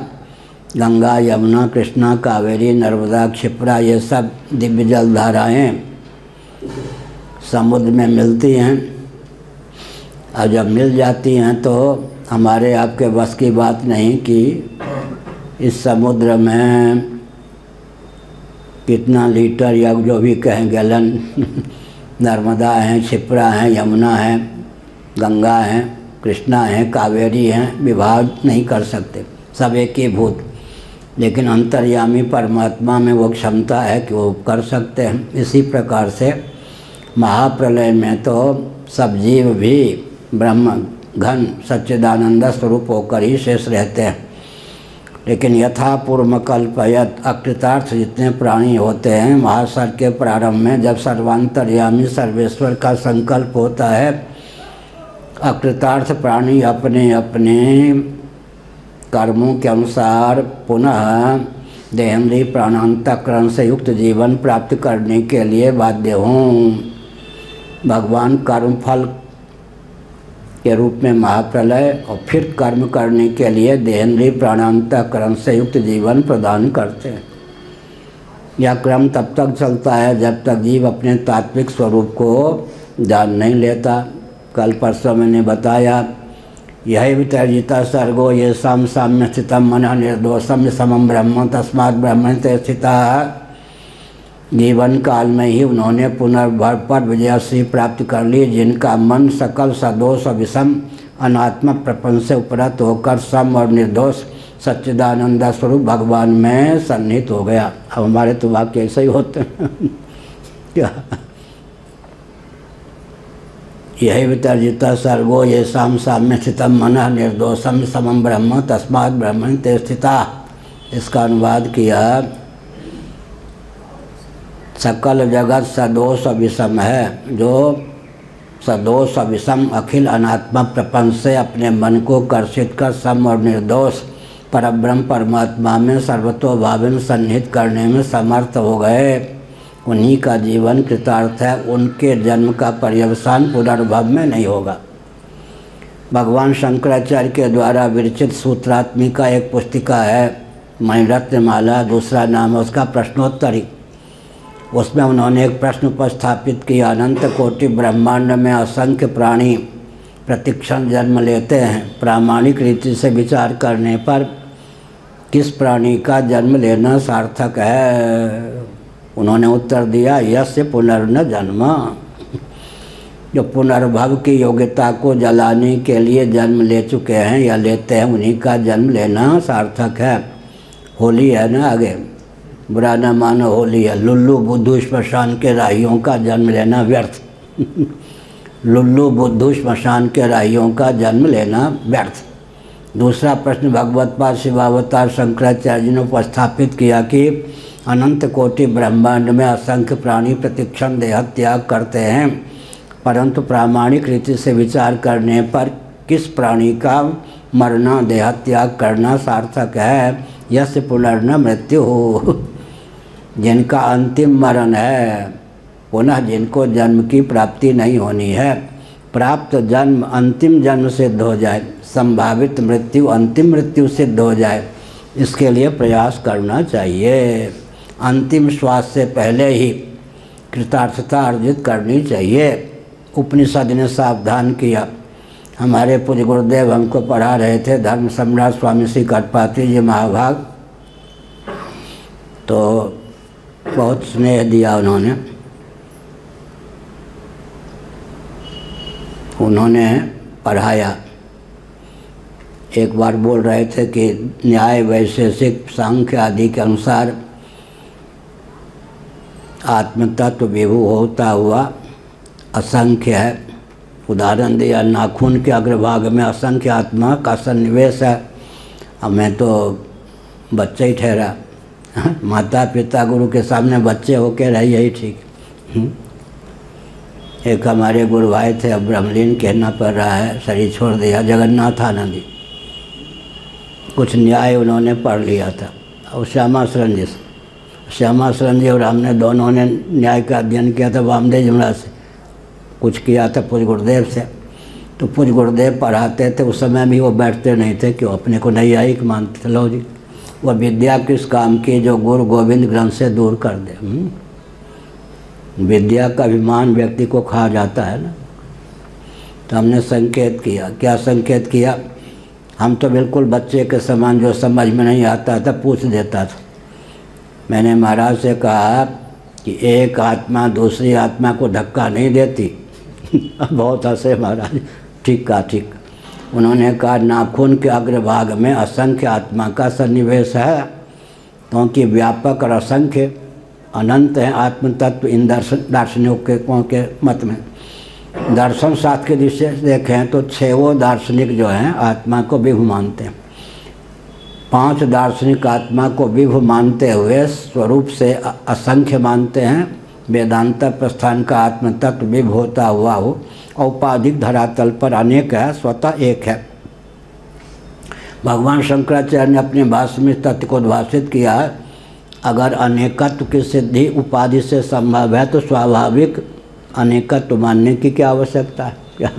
A: गंगा, यमुना, कृष्णा, कावेरी, नर्मदा, क्षिप्रा, ये सब दिव्य जल धाराएँ समुद्र में मिलती हैं, और जब मिल जाती हैं तो हमारे आपके बस की बात नहीं कि इस समुद्र में कितना लीटर या जो भी कहें गैलन नर्मदा हैं, क्षिप्रा हैं, यमुना हैं, गंगा हैं, कृष्णा हैं, कावेरी हैं, विभाग नहीं कर सकते, सब एक ही भूत। लेकिन अंतर्यामी परमात्मा में वो क्षमता है कि वो कर सकते हैं। इसी प्रकार से महाप्रलय में तो सब जीव भी ब्रह्म घन सच्चिदानंद स्वरूप होकर ही शेष रहते हैं। लेकिन यथा पूर्व कल्पयत अकृतार्थ जितने प्राणी होते हैं, महासार के प्रारंभ में जब सर्वांतर्यामी सर्वेश्वर का संकल्प होता है, अकृतार्थ प्राणी अपने अपने कर्मों के अनुसार पुनः देहेंद्रीय प्राणांतकरण से युक्त जीवन प्राप्त करने के लिए बाध्य हों। भगवान कर्म फल के रूप में महाप्रलय और फिर कर्म करने के लिए देहेंद्रीय प्राणांतकरण से युक्त जीवन प्रदान करते हैं। यह क्रम तब तक चलता है जब तक जीव अपने तात्विक स्वरूप को जान नहीं लेता। कल परसों मैंने बताया, यही वितर्जिता सर्गो ये साम्य स्थितम मनः निर्दोषम समम ब्रह्म तस्मात् ब्रह्म ते स्थिता। जीवन काल में ही उन्होंने पुनर्भव पर विजयश्री प्राप्त कर ली, जिनका मन सकल सदोष और विषम अनात्म प्रपंच से उपरत होकर सम और निर्दोष सच्चिदानंद स्वरूप भगवान में सन्निहित हो गया। अब हमारे तो वाक्य ऐसे ही होते हैं क्या? यही वितर्जिता सर्गो ये साम्य स्थितम मनः निर्दोषम समम ब्रह्म तस्मात् ब्रह्म ते स्थिता। इसका अनुवाद किया, सकल जगत सदोष विषम है, जो सदोष विषम अखिल अनात्मा प्रपंच से अपने मन को कर्षित कर सम और निर्दोष परब्रह्म परमात्मा में सर्वतोभावेन सन्निहित करने में समर्थ हो गए, उन्हीं का जीवन कृतार्थ है। उनके जन्म का पर्यवसान पुनर्भव में नहीं होगा। भगवान शंकराचार्य के द्वारा विरचित सूत्रात्मिका एक पुस्तिका है, मणिरत्नमाला, दूसरा नाम है उसका प्रश्नोत्तरी। उसमें उन्होंने एक प्रश्न उपस्थापित किया, अनंत कोटि ब्रह्मांड में असंख्य प्राणी प्रतिक्षण जन्म लेते हैं, प्रामाणिक रीति से विचार करने पर किस प्राणी का जन्म लेना सार्थक है? उन्होंने उत्तर दिया, यस्य पुनर्न जन्म। जो पुनर्भव की योग्यता को जलाने के लिए जन्म ले चुके हैं या लेते हैं, उन्हीं का जन्म लेना सार्थक है। होली है ना, आगे बुरा न मानो होली है। लुल्लू बुद्धू श्मशान के राहियों का जन्म लेना व्यर्थ लुल्लू बुद्धू श्मशान के राहियों का जन्म लेना व्यर्थ। दूसरा प्रश्न भगवत पाद शिवावतार शंकराचार्य जी ने उपस्थापित किया कि अनंत कोटि ब्रह्मांड में असंख्य प्राणी प्रतिक्षण देह त्याग करते हैं, परंतु प्रामाणिक रीति से विचार करने पर किस प्राणी का मरना देह त्याग करना सार्थक है? यस्य पुनर्न मृत्यु हो, जिनका अंतिम मरण है, पुनः जिनको जन्म की प्राप्ति नहीं होनी है। प्राप्त जन्म अंतिम जन्म सिद्ध हो जाए, संभावित मृत्यु अंतिम मृत्यु सिद्ध हो जाए, इसके लिए प्रयास करना चाहिए। अंतिम श्वास से पहले ही कृतार्थता अर्जित करनी चाहिए। उपनिषद ने सावधान किया। हमारे पूज्य गुरुदेव हमको पढ़ा रहे थे, धर्म सम्राट स्वामी श्री कटपात्री जी महाभाग, तो बहुत स्नेह दिया उन्होंने पढ़ाया। एक बार बोल रहे थे कि न्याय वैशेषिक सांख्य आदि के अनुसार आत्मतत्व विभू होता हुआ असंख्य है। उदाहरण दिया, नाखून के अग्रभाग में असंख्य आत्मा का सन्निवेश है। अब मैं तो बच्चा ही ठहरा, माता पिता गुरु के सामने बच्चे होके रही, यही ठीक। एक हमारे गुरु भाई थे, अब ब्रह्मलीन कहना पड़ रहा है, शरीर छोड़ दिया, जगन्नाथ आनंद जी। कुछ न्याय उन्होंने पढ़ लिया था और श्यामा शरण जी से। श्यामा शरण जी और हमने दोनों ने न्याय का अध्ययन किया था वामदेव जी महाराज से, कुछ किया था पूज्य गुरुदेव से। तो पूज्य गुरुदेव पढ़ाते थे, उस समय भी वो बैठते नहीं थे, क्यों अपने को नैयायिक मानते थे। लो जी, वह विद्या किस काम की जो गुरु गोविंद ग्रंथ से दूर कर दे। विद्या का अभिमान व्यक्ति को खा जाता है ना। तो हमने संकेत किया। क्या संकेत किया? हम तो बिल्कुल बच्चे के समान, जो समझ में नहीं आता था पूछ देता था। मैंने महाराज से कहा कि एक आत्मा दूसरी आत्मा को धक्का नहीं देती। बहुत हंसे महाराज। ठीक कहा, ठीक। उन्होंने कहा नाखून के अग्रभाग में असंख्य आत्मा का सन्निवेश है, क्योंकि व्यापक और असंख्य अनंत है आत्म तत्व। इन दार्शनिकों के मत में, दर्शन शास्त्र के दृष्टि से देखें तो 6 दार्शनिक जो हैं आत्मा को विभु मानते हैं। 5 दार्शनिक आत्मा को विभु मानते हुए स्वरूप से असंख्य मानते हैं। वेदांत प्रस्थान का आत्म तत्व विभु होता हुआ हो, औपाधिक धरातल पर अनेक है, स्वतः एक है। भगवान शंकराचार्य ने अपने भाष्य में तत्व को उद्भाषित किया, अगर अनेकत्व की सिद्धि उपाधि से संभव है तो स्वाभाविक अनेकत्व मानने की क्या आवश्यकता है? क्या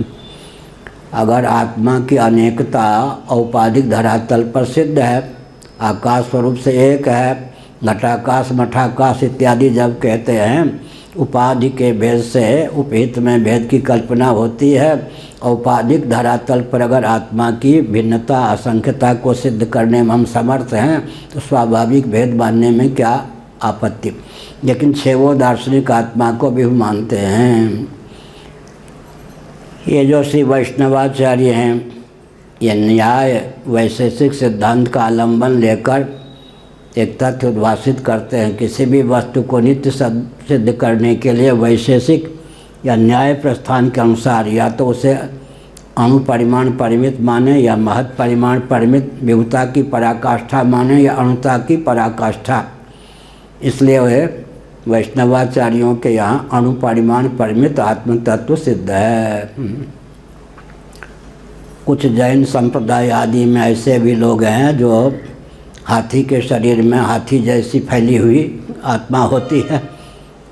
A: अगर आत्मा की अनेकता औपाधिक धरातल पर सिद्ध है, आकाश स्वरूप से एक है, घटाकाश मठाकाश इत्यादि जब कहते हैं, उपाधि के भेद से उपहित में भेद की कल्पना होती है। औपाधिक धरातल पर अगर आत्मा की भिन्नता असंख्यता को सिद्ध करने में हम समर्थ हैं तो स्वाभाविक भेद मानने में क्या आपत्ति। लेकिन 6 दार्शनिक आत्मा को भी मानते हैं। ये जो श्री वैष्णवाचार्य हैं, ये न्याय वैशेषिक सिद्धांत का आलंबन लेकर एक तथ्य उद्भाषित करते हैं। किसी भी वस्तु को नित्य सिद्ध करने के लिए वैशेषिक या न्याय प्रस्थान के अनुसार या तो उसे अणु परिमाण परिमित माने, या महत परिमाण परिमित विभुता की पराकाष्ठा माने, या अणुता की पराकाष्ठा। इसलिए वे वैष्णवाचार्यों के यहाँ अणु परिमाण परिमित आत्म तत्व सिद्ध है। कुछ जैन संप्रदाय आदि में ऐसे भी लोग हैं जो हाथी के शरीर में हाथी जैसी फैली हुई आत्मा होती है,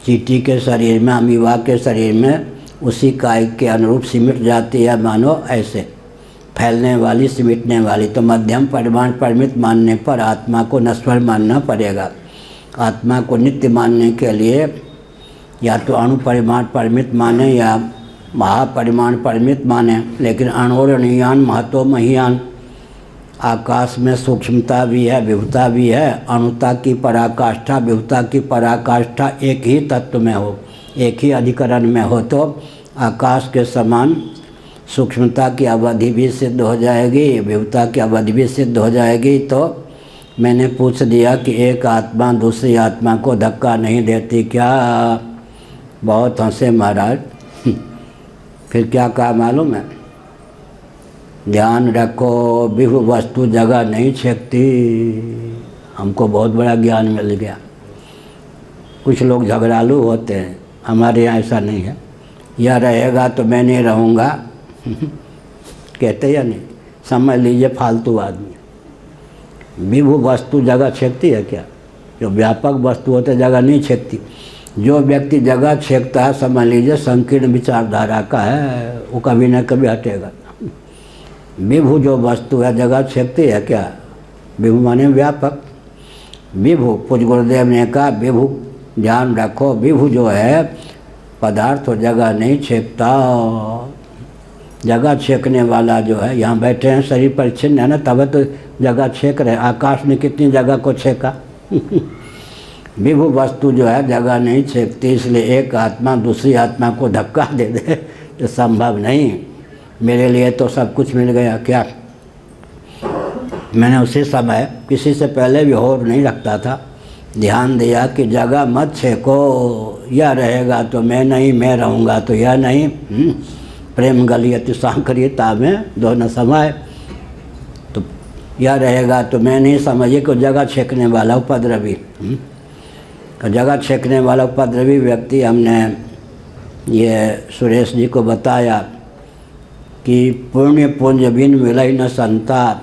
A: चींटी के शरीर में, अमीबा के शरीर में उसी काय के अनुरूप सिमट जाती है, मानो ऐसे फैलने वाली सिमटने वाली। तो मध्यम परिमाण परिमित मानने पर आत्मा को नश्वर मानना पड़ेगा। आत्मा को नित्य मानने के लिए या तो अणु परिमाण परिमित माने या महापरिमाण परिमित माने। लेकिन अणोरणीयान महतो महीयान, आकाश में सूक्ष्मता भी है, विभुता भी है। अणुता की पराकाष्ठा विभुता की पराकाष्ठा एक ही तत्व में हो, एक ही अधिकरण में हो तो आकाश के समान सूक्ष्मता की अवधि भी सिद्ध हो जाएगी, विभुता की अवधि भी सिद्ध हो जाएगी। तो मैंने पूछ दिया कि एक आत्मा दूसरी आत्मा को धक्का नहीं देती क्या? बहुत हंसे महाराज। फिर क्या कहा मालूम है? ध्यान रखो, विभु वस्तु जगह नहीं छेकती। हमको बहुत बड़ा ज्ञान मिल गया। कुछ लोग झगड़ालू होते हैं, हमारे यहाँ ऐसा नहीं है। यह रहेगा तो मैं नहीं रहूँगा कहते या नहीं? समझ लीजिए फालतू आदमी। विभु वस्तु जगह छेकती है क्या? जो व्यापक वस्तु होते जगह नहीं छेकती। जो व्यक्ति जगह छेकता है समझ लीजिए संकीर्ण विचारधारा का है, वो कभी न कभी हटेगा। विभु जो वस्तु है जगह छेकती है क्या? विभु माने व्यापक। विभु, पूज्य गुरुदेव ने कहा विभु ध्यान रखो, विभु जो है पदार्थ और जगह नहीं छेकता। जगह छेकने वाला जो है, यहाँ बैठे हैं शरीर परिच्छिन्न है ना, तब तो जगह छेक रहे। आकाश ने कितनी जगह को छेका विभु वस्तु जो है जगह नहीं छेकती। इसलिए एक आत्मा दूसरी आत्मा को धक्का दे दे तो संभव नहीं। मेरे लिए तो सब कुछ मिल गया क्या? मैंने उसी समय किसी से पहले भी होड़ नहीं रखता था, ध्यान दिया कि जगह मत छेको। यह रहेगा तो मैं नहीं, मैं रहूँगा तो यह नहीं। प्रेम गलियति सांकरियता में दोनों समय। तो यह रहेगा तो मैं नहीं, समझिए कि जगह छेकने वाला उपद्रवी। तो जगह छेकने वाला उपद्रवी व्यक्ति हमने ये सुरेश जी को बताया कि पुण्य पुंज बिन मिलई न संता।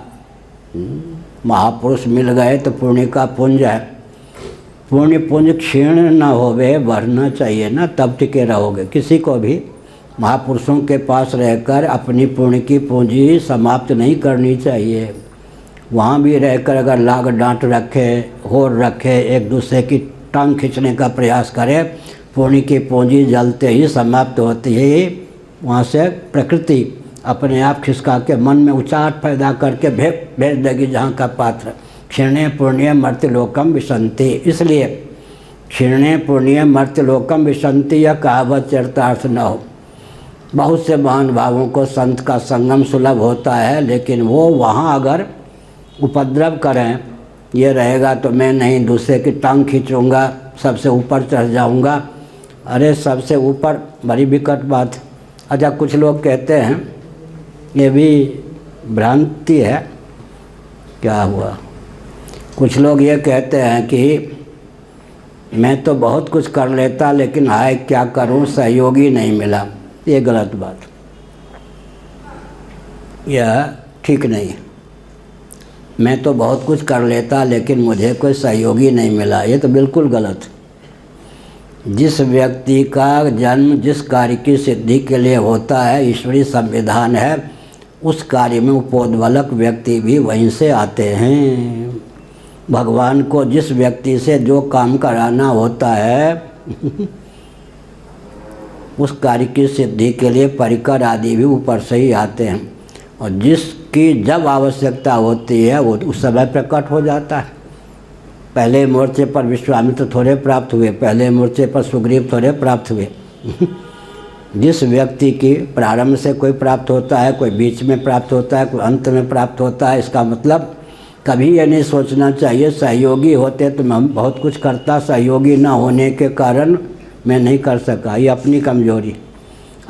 A: महापुरुष मिल गए तो पुण्य का पुंज है। पुण्य पुंज क्षीण न होवे, बढ़ना चाहिए ना, तब टिके रहोगे। किसी को भी महापुरुषों के पास रहकर अपनी पुण्य की पूंजी समाप्त नहीं करनी चाहिए। वहाँ भी रहकर अगर लाग डांट रखे, होर रखे, एक दूसरे की टांग खींचने का प्रयास करे, पुण्य की पूंजी जलते ही समाप्त होती है। वहाँ से प्रकृति अपने आप खिसका के मन में उचाट पैदा करके भेज देगी जहाँ का पात्र। क्षीणे पुण्य मर्त्यलोकम विशंति। इसलिए क्षीणे पुण्य मर्त्यलोकम विशंति यह कहावत चरितार्थ न हो। बहुत से महान भावों को संत का संगम सुलभ होता है, लेकिन वो वहाँ अगर उपद्रव करें, ये रहेगा तो मैं नहीं, दूसरे की टांग खींचूँगा, सबसे ऊपर चढ़ जाऊँगा। अरे सबसे ऊपर बड़ी विकट बात। अच्छा, कुछ लोग कहते हैं, ये भी भ्रांति है, क्या हुआ, कुछ लोग ये कहते हैं कि मैं तो बहुत कुछ कर लेता लेकिन हाय क्या करूं, सहयोगी नहीं मिला। ये गलत बात, यह ठीक नहीं है। मैं तो बहुत कुछ कर लेता लेकिन मुझे कोई सहयोगी नहीं मिला, ये तो बिल्कुल गलत। जिस व्यक्ति का जन्म जिस कार्य की सिद्धि के लिए होता है, ईश्वरीय संविधान है, उस कार्य में उपोद्बलक व्यक्ति भी वहीं से आते हैं। भगवान को जिस व्यक्ति से जो काम कराना होता है उस कार्य की सिद्धि के लिए परिकर आदि भी ऊपर से ही आते हैं, और जिसकी जब आवश्यकता होती है वो उस समय प्रकट हो जाता है। पहले मोर्चे पर विश्वामित्र थोड़े प्राप्त हुए, पहले मोर्चे पर सुग्रीव थोड़े प्राप्त हुए। जिस व्यक्ति की प्रारंभ से कोई प्राप्त होता है, कोई बीच में प्राप्त होता है, कोई अंत में प्राप्त होता है, इसका मतलब कभी ये नहीं सोचना चाहिए सहयोगी होते तो मैं बहुत कुछ करता, सहयोगी ना होने के कारण मैं नहीं कर सका, ये अपनी कमजोरी।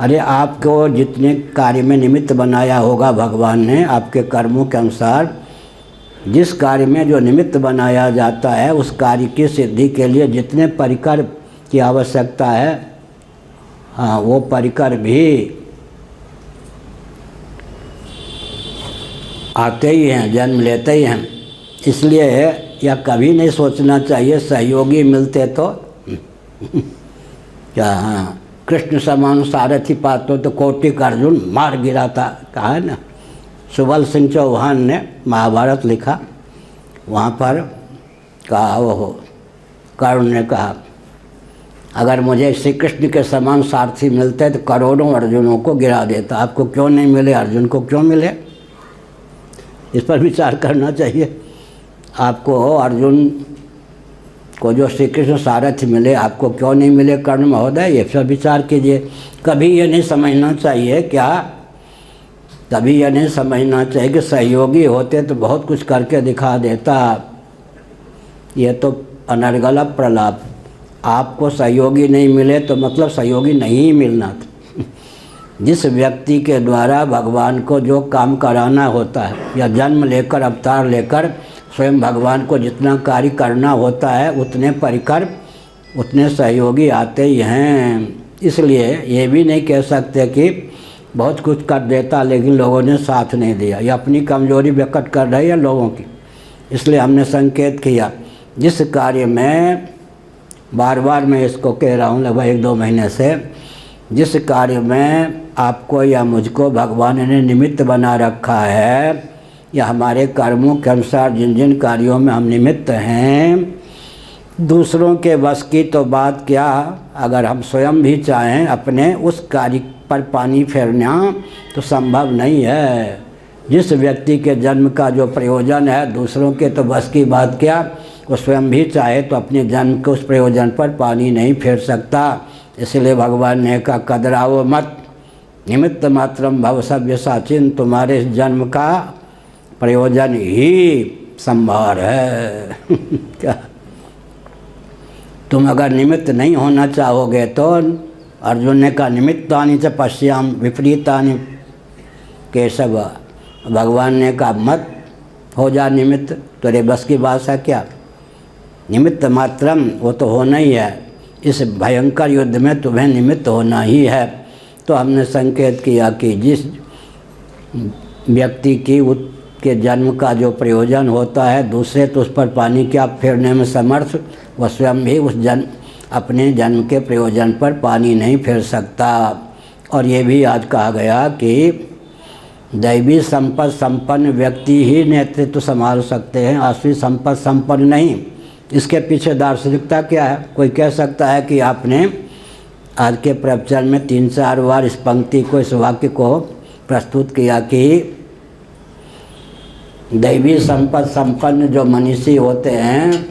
A: अरे आपको जितने कार्य में निमित्त बनाया होगा भगवान ने, आपके कर्मों के अनुसार जिस कार्य में जो निमित्त बनाया जाता है, उस कार्य की सिद्धि के लिए जितने परिकर की आवश्यकता है, हाँ वो परिकर भी आते ही हैं, जन्म लेते ही हैं। इसलिए यह कभी नहीं सोचना चाहिए सहयोगी मिलते तो क्या, हाँ कृष्ण समान सारथी पातो तो कौटिक अर्जुन मार गिराता, कहा है ना। सुबल सिंह चौहान ने महाभारत लिखा, वहाँ पर कहा, वो कर्ण ने कहा अगर मुझे श्री कृष्ण के समान सारथी मिलते तो करोड़ों अर्जुनों को गिरा देता। आपको क्यों नहीं मिले, अर्जुन को क्यों मिले, इस पर विचार करना चाहिए। आपको अर्जुन को जो श्री कृष्ण सारथी मिले, आपको क्यों नहीं मिले कर्ण महोदय, ये सब विचार कीजिए। कभी ये नहीं समझना चाहिए, क्या कभी यह नहीं समझना चाहिए कि सहयोगी होते तो बहुत कुछ करके दिखा देता। ये तो अनर्गल प्रलाप। आपको सहयोगी नहीं मिले तो मतलब सहयोगी नहीं मिलना था। जिस व्यक्ति के द्वारा भगवान को जो काम कराना होता है, या जन्म लेकर अवतार लेकर स्वयं भगवान को जितना कार्य करना होता है, उतने परिकर, उतने सहयोगी आते ही हैं। इसलिए ये भी नहीं कह सकते कि बहुत कुछ कर देता लेकिन लोगों ने साथ नहीं दिया, या अपनी कमजोरी व्यक्त कर रही है लोगों की। इसलिए हमने संकेत किया, जिस कार्य में बार बार मैं इसको कह रहा हूँ लगभग 1-2 महीने से, जिस कार्य में आपको या मुझको भगवान ने निमित्त बना रखा है, या हमारे कर्मों के अनुसार जिन जिन कार्यों में हम निमित्त हैं, दूसरों के बस की तो बात क्या, अगर हम स्वयं भी चाहें अपने उस कार्य पर पानी फेरना तो संभव नहीं है। जिस व्यक्ति के जन्म का जो प्रयोजन है, दूसरों के तो बस की बात क्या, वो स्वयं भी चाहे तो अपने जन्म के उस प्रयोजन पर पानी नहीं फेर सकता। इसलिए भगवान ने कहा कदराओ मत, निमित्त मात्रम भव सव्य साचिन, तुम्हारे इस जन्म का प्रयोजन ही संभार है। क्या तुम अगर निमित्त नहीं होना चाहोगे तो, अर्जुन ने कहा निमित्तानि च पश्याम विपरीतानि केशव, भगवान ने कहा मत हो जा निमित्त, तेरे बस की बात है क्या। निमित्त मात्रम वो तो होना ही है, इस भयंकर युद्ध में तुम्हें निमित्त होना ही है। तो हमने संकेत किया कि जिस व्यक्ति की के जन्म का जो प्रयोजन होता है, दूसरे तो उस पर पानी क्या फेरने में समर्थ, वह स्वयं भी उस अपने जन्म के प्रयोजन पर पानी नहीं फेर सकता। और ये भी आज कहा गया कि दैवी संपत्ति संपन्न व्यक्ति ही नेतृत्व संभाल सकते हैं, असली संपत्ति संपन्न नहीं। इसके पीछे दार्शनिकता क्या है? कोई कह सकता है कि आपने आज के प्रवचन में 3-4 बार इस पंक्ति को, इस वाक्य को प्रस्तुत किया कि दैवी संपत्ति संपन्न जो मनीषी होते हैं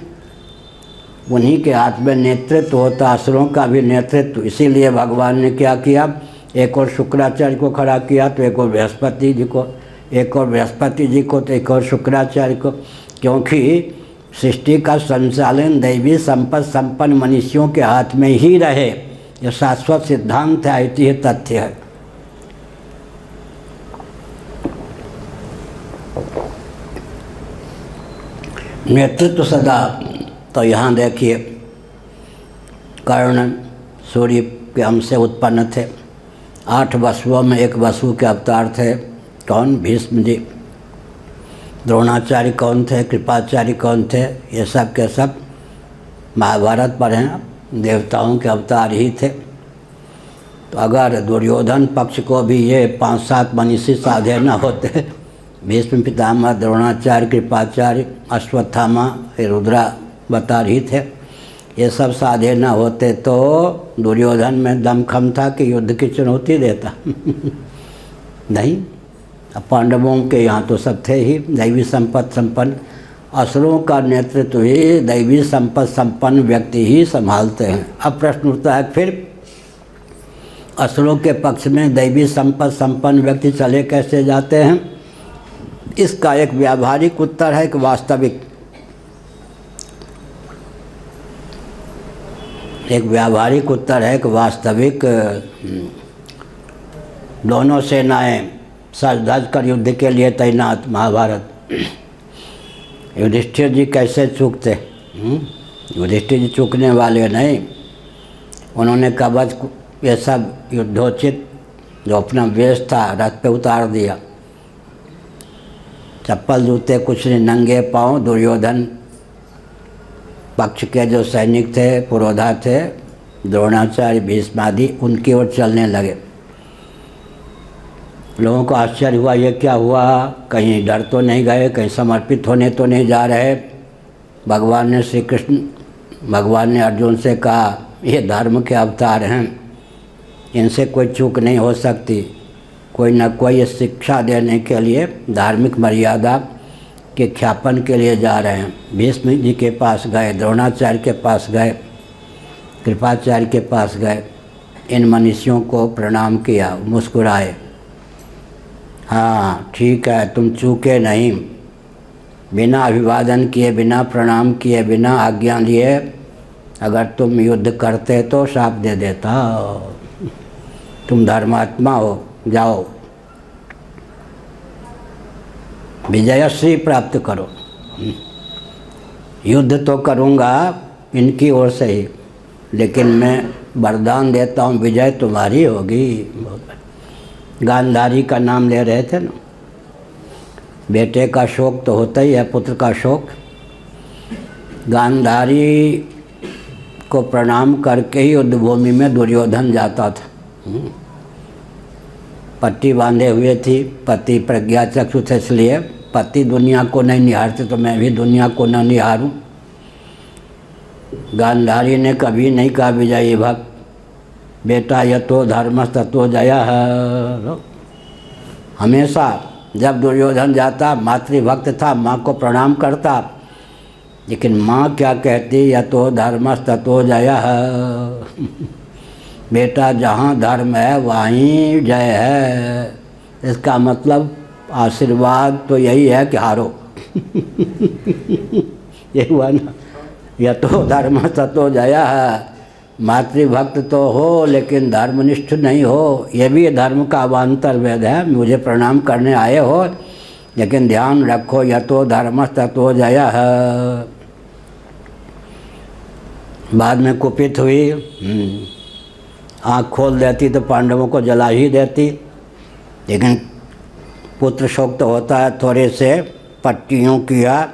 A: उन्हीं के हाथ में नेतृत्व होता, असुरों का भी नेतृत्व। इसीलिए भगवान ने क्या किया, एक और शुक्राचार्य को खड़ा किया तो एक और बृहस्पति जी को, एक और बृहस्पति जी को तो एक और शुक्राचार्य को, क्योंकि सृष्टि का संचालन दैवी संपत्ति संपन्न मनुष्यों के हाथ में ही रहे। यह शाश्वत सिद्धांत है, ऐतिह्य तथ्य है। नेतृत्व सदा, तो यहाँ देखिए कर्ण सूर्य के अंश से उत्पन्न थे। 8 वसुओं में एक वसु के अवतार थे। कौन? भीष्म जी। द्रोणाचार्य कौन थे? कृपाचार्य कौन थे? ये सब के सब महाभारत पर हैं, देवताओं के अवतार ही थे। तो अगर दुर्योधन पक्ष को भी ये 5-7 मनीषी साधे न होते, भीष्म पितामह, द्रोणाचार्य, कृपाचार्य, अश्वत्थामा, रुद्रावतार ही थे, ये सब साधे न होते तो दुर्योधन में दमखम था कि युद्ध की चुनौती देता नहीं। अब पांडवों के यहाँ तो सब थे ही दैवी संपत्ति संपन्न। असुरों का नेतृत्व ही दैवी संपत्ति संपन्न व्यक्ति ही संभालते हैं। अब प्रश्न उठता है, फिर असुरों के पक्ष में दैवी संपत्ति संपन्न व्यक्ति चले कैसे जाते हैं? इसका एक व्यावहारिक उत्तर है, एक वास्तविक। एक व्यावहारिक उत्तर है, एक वास्तविक। दोनों सेनाएं सज धज कर युद्ध के लिए तैनात। महाभारत। युधिष्ठिर जी कैसे चूकते? युधिष्ठिर जी चूकने वाले नहीं। उन्होंने कवच ये सब युद्धोचित जो अपना वेश था रथ पे उतार दिया। चप्पल जूते कुछ नहीं, नंगे पाँव दुर्योधन पक्ष के जो सैनिक थे, पुरोधा थे, द्रोणाचार्य, भीष्म आदि, उनकी ओर चलने लगे। लोगों को आश्चर्य हुआ, ये क्या हुआ? कहीं डर तो नहीं गए? कहीं समर्पित होने तो नहीं जा रहे? भगवान ने श्री कृष्ण, भगवान ने अर्जुन से कहा, ये धर्म के अवतार हैं, इनसे कोई चूक नहीं हो सकती। कोई न कोई शिक्षा देने के लिए, धार्मिक मर्यादा के ख्यापन के लिए जा रहे हैं। भीष्म जी के पास गए, द्रोणाचार्य के पास गए, कृपाचार्य के पास गए, इन मनुष्यों को प्रणाम किया, मुस्कुराए। हाँ ठीक है, तुम चूके नहीं। बिना अभिवादन किए, बिना प्रणाम किए, बिना आज्ञा लिए अगर तुम युद्ध करते तो शाप दे देता। तुम धर्मात्मा हो, जाओ विजयश्री प्राप्त करो। युद्ध तो करूँगा इनकी ओर से ही, लेकिन मैं वरदान देता हूँ, विजय तुम्हारी होगी। गांधारी का नाम ले रहे थे ना। बेटे का शोक तो होता ही है, पुत्र का शोक। गांधारी को प्रणाम करके ही युद्ध भूमि में दुर्योधन जाता था। पट्टी बांधे हुए थी, पति प्रज्ञा चक्षु थे, इसलिए पति दुनिया को नहीं निहारते तो मैं भी दुनिया को न निहारूं। गांधारी ने कभी नहीं कहा विजयी भक्त, बेटा यतो धर्म ततो जयः। हमेशा जब दुर्योधन जाता, मातृभक्त था, माँ को प्रणाम करता, लेकिन माँ क्या कहती, यतो धर्म ततो जयः। बेटा जहाँ धर्म है वहीं जय है। इसका मतलब आशीर्वाद तो यही है कि हारो। ये हुआ ना, यतो धर्म ततो जयः। मातृभक्त तो हो लेकिन धर्मनिष्ठ नहीं हो, ये भी धर्म का अवान्तर वेद है। मुझे प्रणाम करने आए हो, लेकिन ध्यान रखो, यतो धर्म ततो जयः। बाद में कुपित हुई, आँख खोल देती तो पांडवों को जला ही देती, लेकिन पुत्र शोक तो होता है, थोड़े से पट्टियों किया।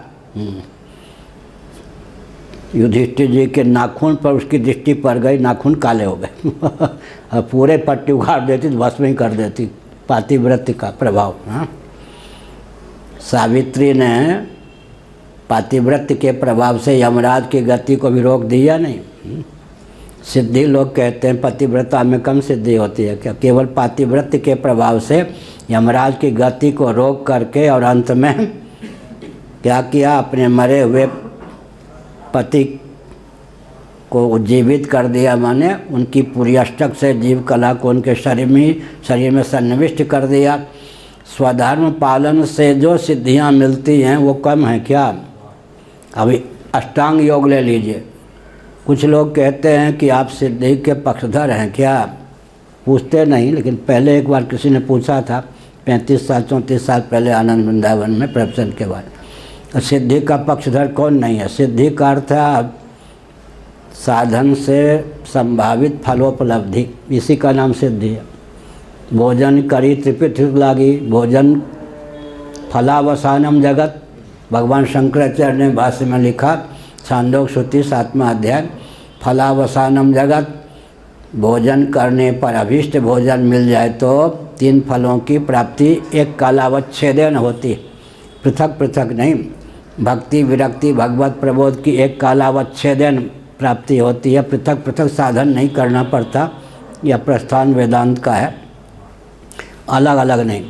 A: युधिष्ठिर जी के नाखून पर उसकी दृष्टि पड़ गई, नाखून काले हो गए। और पूरे पट्टी उखाड़ देती तो भस्म ही कर देती, पातिव्रत्य का प्रभाव। हाँ, सावित्री ने पातिव्रत्य के प्रभाव से यमराज की गति को भी रोक दिया नहीं। सिद्धि लोग कहते हैं पतिव्रता में कम सिद्धि होती है क्या? केवल पातिव्रत्य के प्रभाव से यमराज की गति को रोक करके और अंत में क्या किया, अपने मरे हुए पति को उज्जीवित कर दिया, माने उनकी पूरी अष्टक से जीव कला को उनके शरीर में सन्निविष्ट कर दिया। स्वधर्म पालन से जो सिद्धियां मिलती हैं वो कम है क्या? अभी अष्टांग योग ले लीजिए, कुछ लोग कहते हैं कि आप सिद्धि के पक्षधर हैं क्या? पूछते नहीं, लेकिन पहले एक बार किसी ने पूछा था 35 साल 34 साल पहले आनंद वृंदावन में प्रवचन के बाद। सिद्धि का पक्षधर कौन नहीं है? सिद्धि का अर्थ है साधन से संभावित फलोपलब्धि, इसी का नाम सिद्धि है। भोजन करी त्रिपित लागी, भोजन फलावसानम जगत, भगवान शंकराचार्य ने भाष्य में लिखा, छांदोग्य श्रुति 7वां अध्याय, फलावसानम जगत, भोजन करने पर अभीष्ट भोजन मिल जाए तो 3 फलों की प्राप्ति एक कालावच्छेदन होती, पृथक पृथक नहीं। भक्ति विरक्ति भगवत प्रबोध की एक कालावच्छेदन प्राप्ति होती है, पृथक पृथक साधन नहीं करना पड़ता। यह प्रस्थान वेदांत का है, अलग अलग नहीं।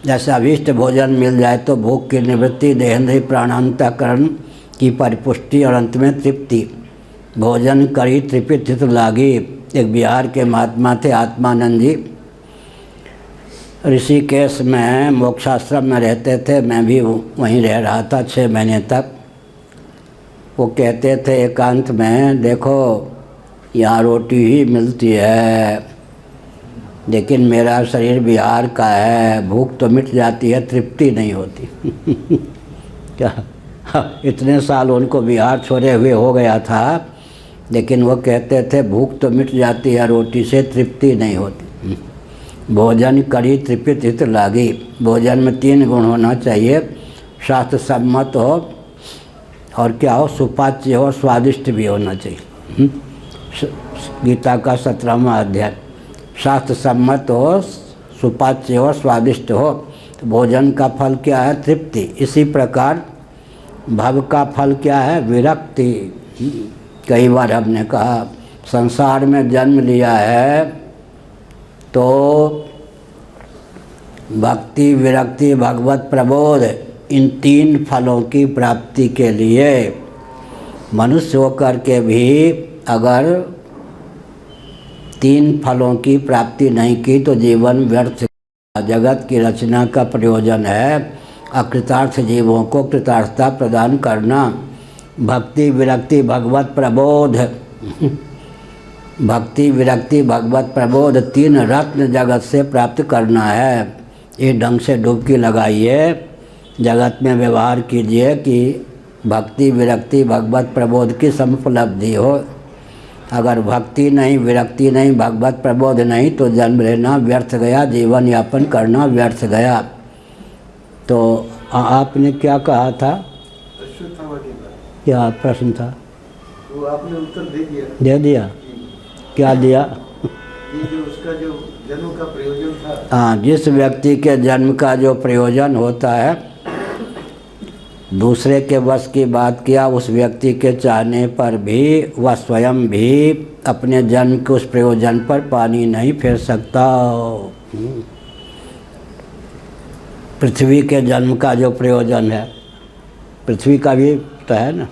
A: जैसे अभीष्ट भोजन मिल जाए तो भूख की निवृत्ति, देहेंद्रिय प्राणांतकरण की परिपुष्टि और अंत में तृप्ति। भोजन करी त्रिपित हित लागी। एक बिहार के महात्मा थे आत्मानंद जी, ऋषिकेश में मोक्षाश्रम में रहते थे, मैं भी वहीं रह रहा था 6 महीने तक। वो कहते थे एकांत में, देखो यहाँ रोटी ही मिलती है, लेकिन मेरा शरीर बिहार का है, भूख तो मिट जाती है, तृप्ति नहीं होती। क्या इतने साल उनको बिहार छोड़े हुए हो गया था, लेकिन वो कहते थे भूख तो मिट जाती है, रोटी से तृप्ति नहीं होती। भोजन करी त्रिपित हित लागी। भोजन में 3 गुण होना चाहिए, शास्त्र सम्मत हो और क्या हो, सुपाच्य हो, स्वादिष्ट भी होना चाहिए। गीता का 17वां अध्याय, शास्त्र सम्मत हो, सुपाच्य हो, स्वादिष्ट हो। तो भोजन का फल क्या है? तृप्ति। इसी प्रकार भव का फल क्या है? विरक्ति। कई बार हमने कहा संसार में जन्म लिया है तो भक्ति विरक्ति भगवत प्रबोध, इन 3 फलों की प्राप्ति के लिए मनुष्य होकर के भी अगर 3 फलों की प्राप्ति नहीं की तो जीवन व्यर्थ। जगत की रचना का प्रयोजन है अकृतार्थ जीवों को कृतार्थता प्रदान करना। भक्ति विरक्ति भगवत प्रबोध, भक्ति विरक्ति भगवत प्रबोध 3 रत्न जगत से प्राप्त करना है। इस ढंग से डुबकी लगाइए, जगत में व्यवहार कीजिए कि भक्ति विरक्ति भगवत प्रबोध की समुपलब्धि हो। अगर भक्ति नहीं, विरक्ति नहीं, भगवत प्रबोध नहीं तो जन्म लेना व्यर्थ गया, जीवन यापन करना व्यर्थ गया। तो आपने क्या कहा था? क्या प्रश्न था?
B: वो आपने उत्तर
A: दे दिया। क्या दिया?
B: ये जो उसका जो जन्म का प्रयोजन था।
A: हाँ, जिस व्यक्ति के जन्म का जो प्रयोजन होता है, दूसरे के वश की बात किया, उस व्यक्ति के चाहने पर भी वह स्वयं भी अपने जन्म के उस प्रयोजन पर पानी नहीं फेर सकता। पृथ्वी के जन्म का जो प्रयोजन है, पृथ्वी का भी तो है ना,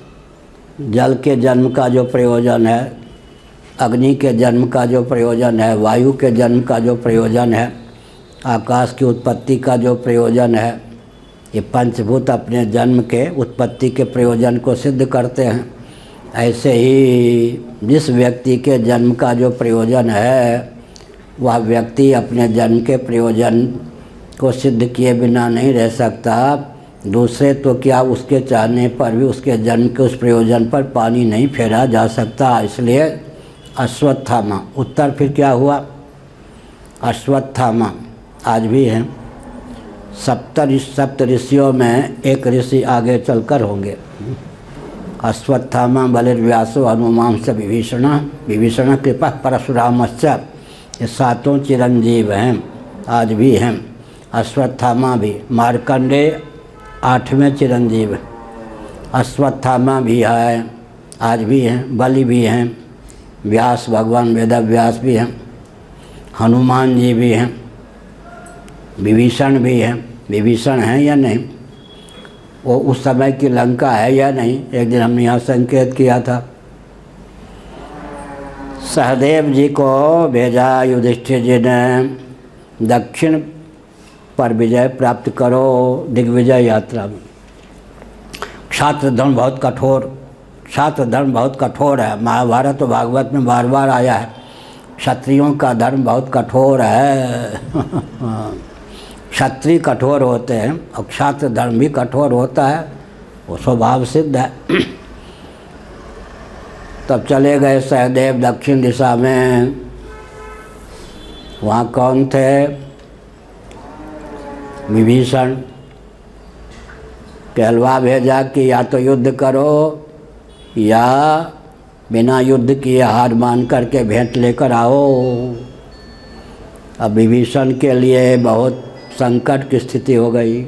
A: जल के जन्म का जो प्रयोजन है, अग्नि के जन्म का जो प्रयोजन है, वायु के जन्म का जो प्रयोजन है, आकाश की उत्पत्ति का जो प्रयोजन है, ये पंचभूत अपने जन्म के उत्पत्ति के प्रयोजन को सिद्ध करते हैं। ऐसे ही जिस व्यक्ति के जन्म का जो प्रयोजन है, वह व्यक्ति अपने जन्म के प्रयोजन को सिद्ध किए बिना नहीं रह सकता। दूसरे तो क्या उसके चाहने पर भी उसके जन्म के उस प्रयोजन पर पानी नहीं फेरा जा सकता, इसलिए अश्वत्थामा। उत्तर फिर क्या हुआ? अश्वत्थामा आज भी हैं। सप्त ऋषियों में एक ऋषि आगे चलकर होंगे। अश्वत्थामा बलिर्व्यासो हनुमांस विभीषण कृपा परशुरामश्च, ये सातों चिरंजीव हैं, आज भी हैं। अश्वत्थामा भी, मार्कंडेय 8वें चिरंजीव, अश्वत्थामा भी है, आज भी हैं। बलि भी हैं, व्यास भगवान वेदव्यास भी हैं, हनुमान जी भी हैं, विभीषण भी हैं। विभीषण हैं या नहीं? वो उस समय की लंका है या नहीं? एक दिन हमने यहाँ संकेत किया था। सहदेव जी को भेजा युधिष्ठिर जी ने दक्षिण पर विजय प्राप्त करो दिग्विजय यात्रा में। छात्र धर्म बहुत कठोर है। महाभारत और भागवत में बार बार आया है, क्षत्रियों का धर्म बहुत कठोर है। क्षत्रिय कठोर होते हैं और छात्र धर्म भी कठोर होता है, वो स्वभाव सिद्ध है। तब चले गए सहदेव दक्षिण दिशा में। वहाँ कौन थे? विभीषण। कहलवा भेजा कि या तो युद्ध करो या बिना युद्ध किए हार मान करके भेंट लेकर आओ। अब विभीषण के लिए बहुत संकट की स्थिति हो गई।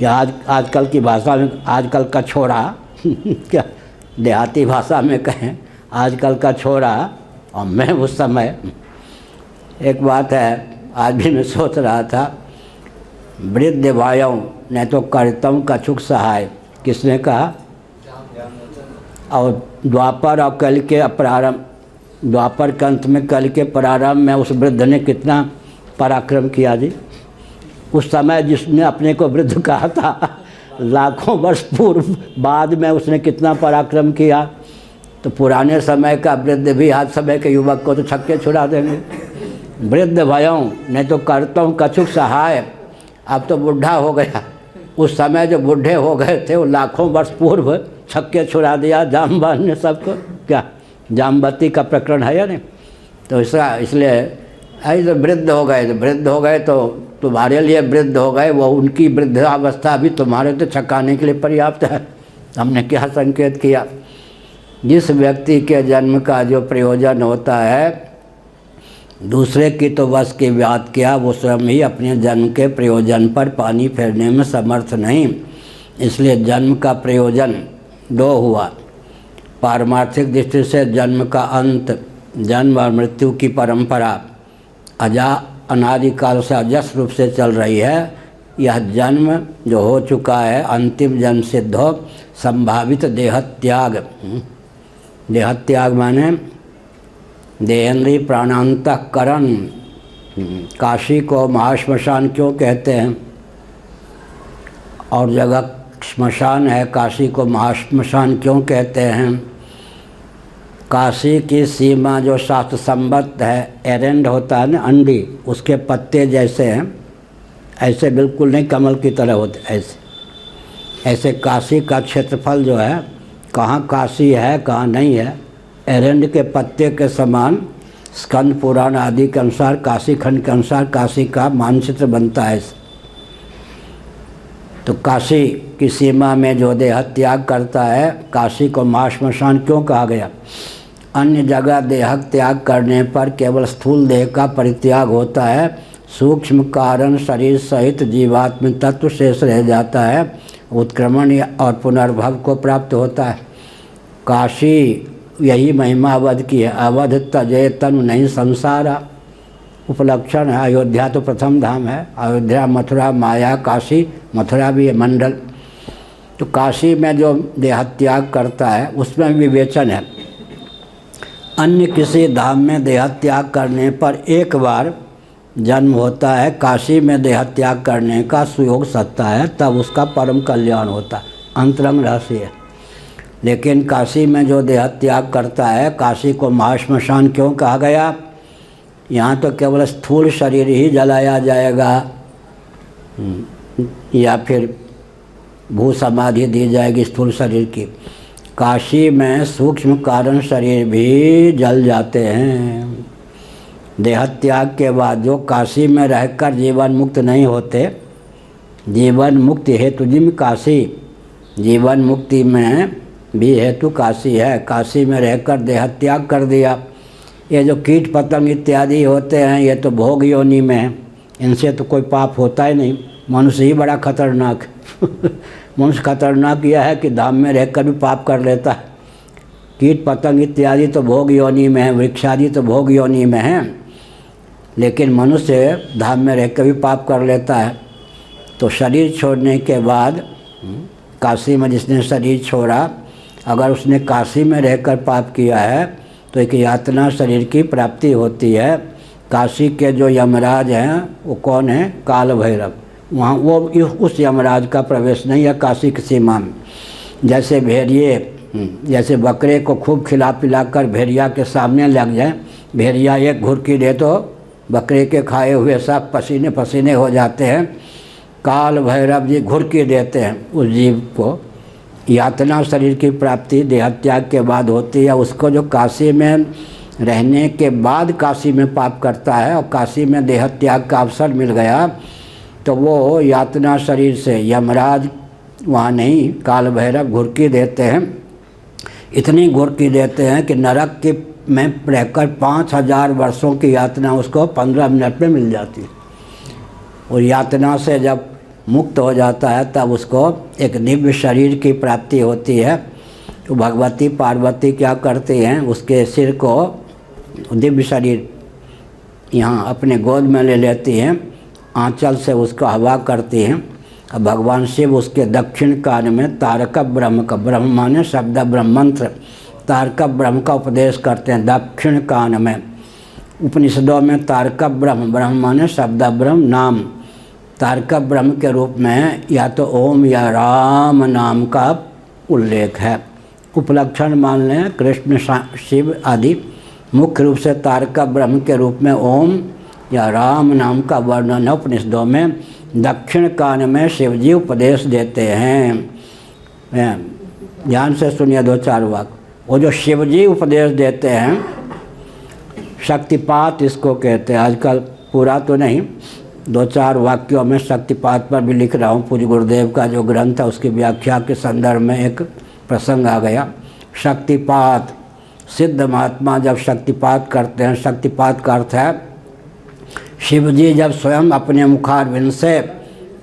A: या आजकल की भाषा में आजकल का छोरा क्या देहाती भाषा में कहें, आजकल का छोरा। और मैं उस समय, एक बात है, आज भी मैं सोच रहा था, वृद्ध वायों ने तो कर्तम कछुक सहाय, किसने कहा? और द्वापर और कल के प्रारंभ, द्वापर के अंत में कल के प्रारंभ में उस वृद्ध ने कितना पराक्रम किया जी। उस समय जिसने अपने को वृद्ध कहा था, लाखों वर्ष पूर्व बाद में उसने कितना पराक्रम किया। तो पुराने समय का वृद्ध भी आज समय के युवक को तो छक्के छुड़ा देंगे। वृद्ध भयों ने तो करतों कछुक सहाय, अब तो बुढ़ा हो गया। उस समय जो बूढ़े हो गए थे वो लाखों वर्ष पूर्व छक्के छुड़ा दिया जामवान ने सबको। क्या जामवती का प्रकरण है या नहीं? तो इसलिए ऐसे वृद्ध हो गए तो तुम्हारे लिए वृद्ध हो गए, वो उनकी वृद्धावस्था भी तुम्हारे तो छकाने के लिए पर्याप्त है। हमने क्या संकेत किया? जिस व्यक्ति के जन्म का जो प्रयोजन होता है, दूसरे की तो बस की बात किया, वो स्वयं ही अपने जन्म के प्रयोजन पर पानी फेरने में समर्थ नहीं। इसलिए जन्म का प्रयोजन 2 हुआ। पारमार्थिक दृष्टि से जन्म का अंत, जन्म और मृत्यु की परंपरा अनादिकाल से अजस्र रूप से चल रही है। यह जन्म जो हो चुका है, अंतिम जन्म सिद्ध हो, संभावित देहत्याग। देहत्याग माने देहेंद्रीय प्राणांतकरण। काशी को महाश्मशान क्यों कहते हैं? और जगह श्मशान है, काशी को महाश्मशान क्यों कहते हैं? काशी की सीमा जो शास्त्र संबद्ध है, एरेंड होता है ना, अंडी, उसके पत्ते जैसे हैं, ऐसे बिल्कुल नहीं कमल की तरह होते, ऐसे काशी का क्षेत्रफल जो है, कहाँ काशी है कहाँ नहीं है, एरेंड के पत्ते के समान स्कंद पुराण आदि के अनुसार, काशी खंड के अनुसार काशी का मानचित्र बनता है। तो काशी की सीमा में जो देह त्याग करता है, काशी को महाश्मशान क्यों कहा गया? अन्य जगह देह त्याग करने पर केवल स्थूल देह का परित्याग होता है, सूक्ष्म कारण शरीर सहित जीवात्म तत्व शेष रह जाता है, उत्क्रमण और पुनर्भव को प्राप्त होता है। काशी यही महिमा अवध की है। अवध तजे तनु नहीं संसारा उपलक्षण है। अयोध्या तो प्रथम धाम है। अयोध्या, मथुरा, माया, काशी, मथुरा भी है मंडल। तो काशी में जो देहत्याग करता है उसमें विवेचन है। अन्य किसी धाम में देहत्याग करने पर एक बार जन्म होता है, काशी में देहत्याग करने का सुयोग सत्ता है, तब उसका परम कल्याण होता है। अंतरंग रहस्य है। लेकिन काशी में जो देहत्याग करता है, काशी को महाश्मशान क्यों कहा गया? यहाँ तो केवल स्थूल शरीर ही जलाया जाएगा, या फिर भू समाधि दी जाएगी स्थूल शरीर की। काशी में सूक्ष्म कारण शरीर भी जल जाते हैं। देहत्याग के बाद जो काशी में रहकर जीवन मुक्त नहीं होते, जीवन मुक्ति हेतु जिम काशी, जीवन मुक्ति में भी हेतु काशी है। काशी में रहकर देहत्याग कर दिया। ये जो कीट पतंग इत्यादि होते हैं ये तो भोग योनि में है, इनसे तो कोई पाप होता ही नहीं। मनुष्य ही बड़ा खतरनाक मनुष्य खतरनाक यह है कि धाम में रहकर भी पाप कर लेता है। कीट पतंग इत्यादि तो भोग योनि में है, वृक्षादि तो भोग योनि में है, लेकिन मनुष्य धाम में रहकर भी पाप कर लेता है। तो शरीर छोड़ने के बाद काशी में जिसने शरीर छोड़ा, अगर उसने काशी में रहकर पाप किया है तो एक यातना शरीर की प्राप्ति होती है। काशी के जो यमराज हैं वो कौन है? काल भैरव। वहाँ वो उस यमराज का प्रवेश नहीं है काशी की सीमा में। जैसे भेड़िए, जैसे बकरे को खूब खिला पिला कर भेड़िया के सामने लग जाए, भेड़िया एक घुरकी दे तो बकरे के खाए हुए सब पसीने पसीने हो जाते हैं। काल भैरव जी घुरकी देते हैं उस जीव को। यातना शरीर की प्राप्ति देहत्याग के बाद होती है। उसको जो काशी में रहने के बाद काशी में पाप करता है और काशी में देहत्याग का अवसर मिल गया तो वो यातना शरीर से यमराज वहाँ नहीं, काल भैरव घुरकी देते हैं। इतनी घुरकी देते हैं कि नरक के में रहकर 5000 वर्षों की यातना उसको 15 मिनट में मिल जाती है। और यातना से जब मुक्त हो जाता है तब उसको एक दिव्य शरीर की प्राप्ति होती है। तो भगवती पार्वती क्या करती हैं, उसके सिर को दिव्य शरीर यहाँ अपने गोद में ले लेती हैं, आंचल से उसको हवा करती हैं। अब भगवान शिव उसके दक्षिण कान में तारक ब्रह्म का, ब्रह्म माने शब्द ब्रह्म मंत्र, तारक ब्रह्म का उपदेश करते हैं दक्षिण कान में। उपनिषदों में तारक ब्रह्म, ब्रह्म माने शब्द ब्रह्म नाम, तारक ब्रह्म के रूप में या तो ओम या राम नाम का उल्लेख है। उपलक्षण मान लें कृष्ण शिव आदि, मुख्य रूप से तारक ब्रह्म के रूप में ओम या राम नाम का वर्णन है उपनिषदों में। दक्षिण कान में शिवजी उपदेश देते हैं। ध्यान से सुनिए 2-4 वाक्य। वो जो शिवजी उपदेश देते हैं, शक्तिपात इसको कहते हैं। आजकल पूरा तो नहीं, 2-4 वाक्यों में शक्तिपात पर भी लिख रहा हूँ। पूज्य गुरुदेव का जो ग्रंथ है उसकी व्याख्या के संदर्भ में एक प्रसंग आ गया। शक्तिपात, सिद्ध महात्मा जब शक्तिपात करते हैं, शक्तिपात का अर्थ है शिव जी जब स्वयं अपने मुखारविंद से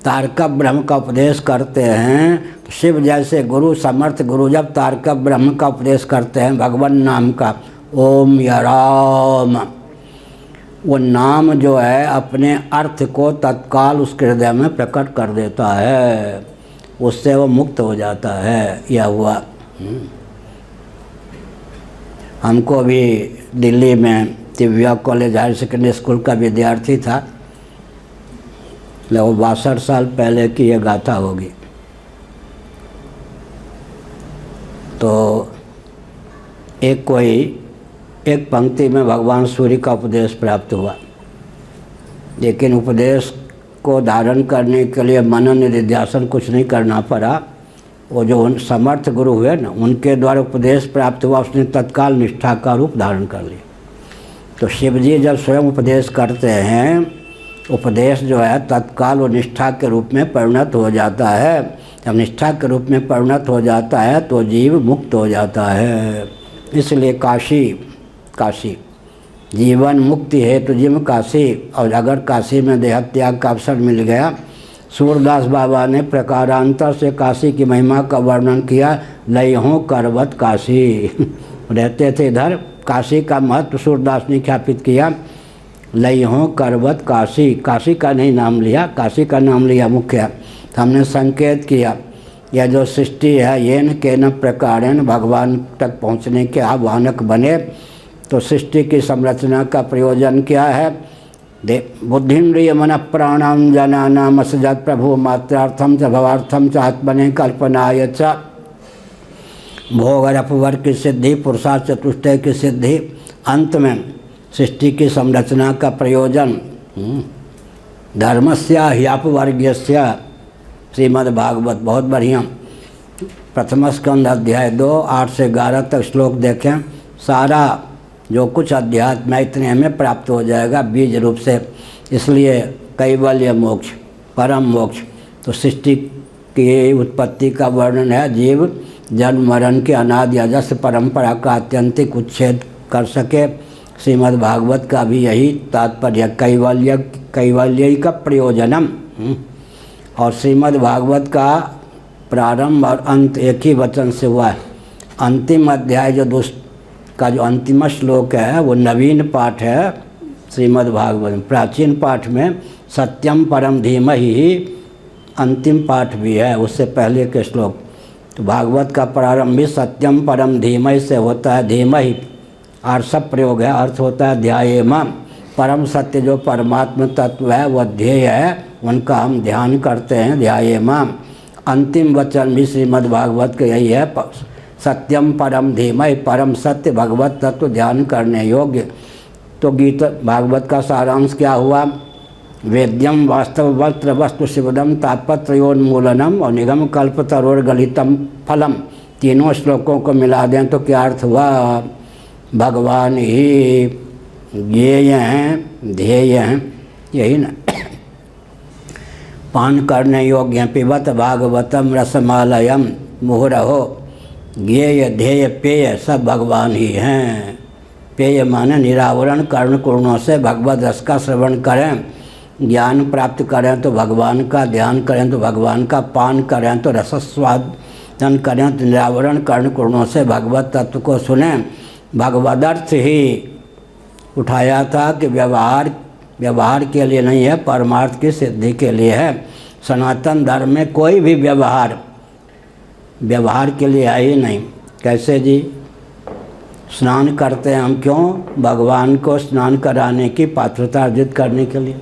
A: तारक ब्रह्म का उपदेश करते हैं, तो शिव जैसे गुरु, समर्थ गुरु जब तारक ब्रह्म का उपदेश करते हैं भगवान नाम का, ओम या राम, वो नाम जो है अपने अर्थ को तत्काल उसके हृदय में प्रकट कर देता है, उससे वो मुक्त हो जाता है। यह हुआ। हमको भी दिल्ली में Divya college higher secondary school का विद्यार्थी था, लगभग 62 साल पहले की ये गाथा होगी। तो एक पंक्ति में भगवान सूर्य का उपदेश प्राप्त हुआ, लेकिन उपदेश को धारण करने के लिए मनन निधिध्यासन कुछ नहीं करना पड़ा। वो जो उन समर्थ गुरु हुए ना, उनके द्वारा उपदेश प्राप्त हुआ, उसने तत्काल निष्ठा का रूप धारण कर लिया। तो शिव जी जब स्वयं उपदेश करते हैं, उपदेश जो है तत्काल वो निष्ठा के रूप में परिणत हो जाता है। जब निष्ठा के रूप में परिणत हो जाता है तो जीव मुक्त हो जाता है। इसलिए काशी जीवन मुक्ति है तो जिम काशी। और अगर काशी में देहत्याग का अवसर मिल गया, सूरदास बाबा ने प्रकारांतर से काशी की महिमा का वर्णन किया। लयहों करवत काशी रहते थे इधर, काशी का महत्व सूरदास ने ख्यापित किया। लयहों करवत काशी, काशी का नहीं नाम लिया, काशी का नाम लिया मुख्य। हमने संकेत किया यह जो सृष्टि है ये न के न प्रकारेण भगवान तक पहुँचने के आह्वानक बने। तो सृष्टि की संरचना का प्रयोजन क्या है? बुद्धिन्द्रिय मन प्राणाम जनानाम असजत प्रभु मात्रार्थम च भवार्थम च आत्मने कल्पनाय च भोग अपवर्ग की सिद्धि, पुरुषार्थ चतुष्टय की सिद्धि। अंत में सृष्टि की संरचना का प्रयोजन धर्मस्य ह्यापवर्ग्यस्य श्रीमद् भागवत बहुत बढ़िया। प्रथम स्कंद अध्याय 2 8 से 11 तक श्लोक देखें। सारा जो कुछ अध्यात्म है इतने हमें प्राप्त हो जाएगा बीज रूप से। इसलिए कैवल्य मोक्ष, परम मोक्ष। तो सृष्टि की उत्पत्ति का वर्णन है, जीव जन्म मरण के अनादि अजस्र परंपरा का आत्यंतिक उच्छेद कर सके। श्रीमद् भागवत का भी यही तात्पर्य, कैवल्य का प्रयोजनम। और श्रीमद् भागवत का प्रारंभ और अंत एक ही वचन से हुआ है। अंतिम अध्याय जो अंतिम श्लोक है वो नवीन पाठ है श्रीमद् भागवत में। प्राचीन पाठ में सत्यम परम धीमहि अंतिम पाठ भी है, उससे पहले के श्लोक। तो भागवत का प्रारंभ भी सत्यम परम धीमहि से होता है। धीमहि आर्षभ प्रयोग है, अर्थ होता है ध्यायेम। परम सत्य जो परमात्मा तत्व है वह ध्येय है, उनका हम ध्यान करते हैं, ध्यायेम। अंतिम वचन भी श्रीमद् भागवत का यही है, सत्यम परम धीमहि, परम सत्य भगवत तत्व ध्यान करने योग्य। तो गीता भागवत का सारांश क्या हुआ? वेद्यम वास्तव वस्त्र वस्तु शिवदम तात्पर्योन्मूलनम और निगम कल्पतरोर्गलितम फलम। तीनों श्लोकों को मिला दें तो क्या अर्थ हुआ? भगवान ही ज्ञेय हैं, ध्येय हैं, यही ना। पान करने योग्य हैं। पिबत भागवतम रसमालयम मुहुरहो। ज्ञेय ध्येय पेय सब भगवान ही हैं। पेय माने निरावरण कर्ण कुर्णों से भगवत रस का श्रवण करें, ज्ञान प्राप्त करें तो भगवान का, ध्यान करें तो भगवान का, पान करें तो रसस्वादन करें तो निरावरण कर्ण कुर्णों से भगवत तत्व को सुनें। भगवदर्थ ही उठाया था कि व्यवहार के लिए नहीं है, परमार्थ की सिद्धि के लिए है। सनातन धर्म में कोई भी व्यवहार के लिए है ही नहीं। कैसे जी? स्नान करते हैं हम क्यों? भगवान को स्नान कराने की पात्रता अर्जित करने के लिए।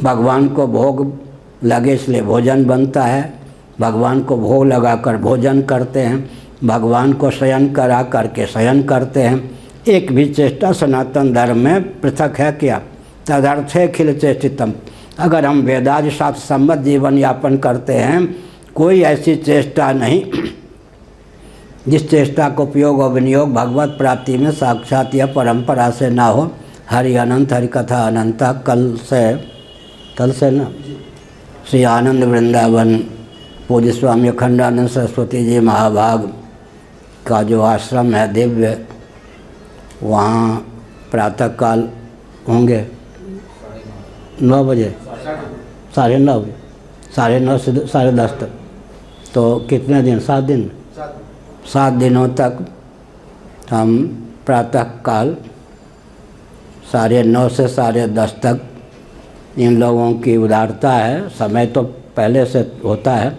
A: भगवान को भोग लगे इसलिए भोजन बनता है। भगवान को भोग लगाकर भोजन करते हैं। भगवान को शयन करा करके शयन करते हैं। एक भी चेष्टा सनातन धर्म में पृथक है क्या? तदर्थे खिल चेष्टितम। अगर हम वेदादि शास्त्र सम्मत जीवन यापन करते हैं, कोई ऐसी चेष्टा नहीं जिस चेष्टा का उपयोग और विनियोग भगवत प्राप्ति में साक्षात या परंपरा से ना हो। हरि अनंत, हरि कथा अनंता। कल से ना श्री आनंद वृंदावन पूज्य स्वामी अखंडानंद सरस्वती जी महाभाग का जो आश्रम है दिव्य, वहाँ प्रातःकाल होंगे 9 बजे, 9:30 बजे, 9:30 से 10:30 तक। तो कितने दिन? 7 दिन, 7 दिनों तक हम प्रातःकाल 9:30 से 10:30 तक। इन लोगों की उदारता है, समय तो पहले से होता है,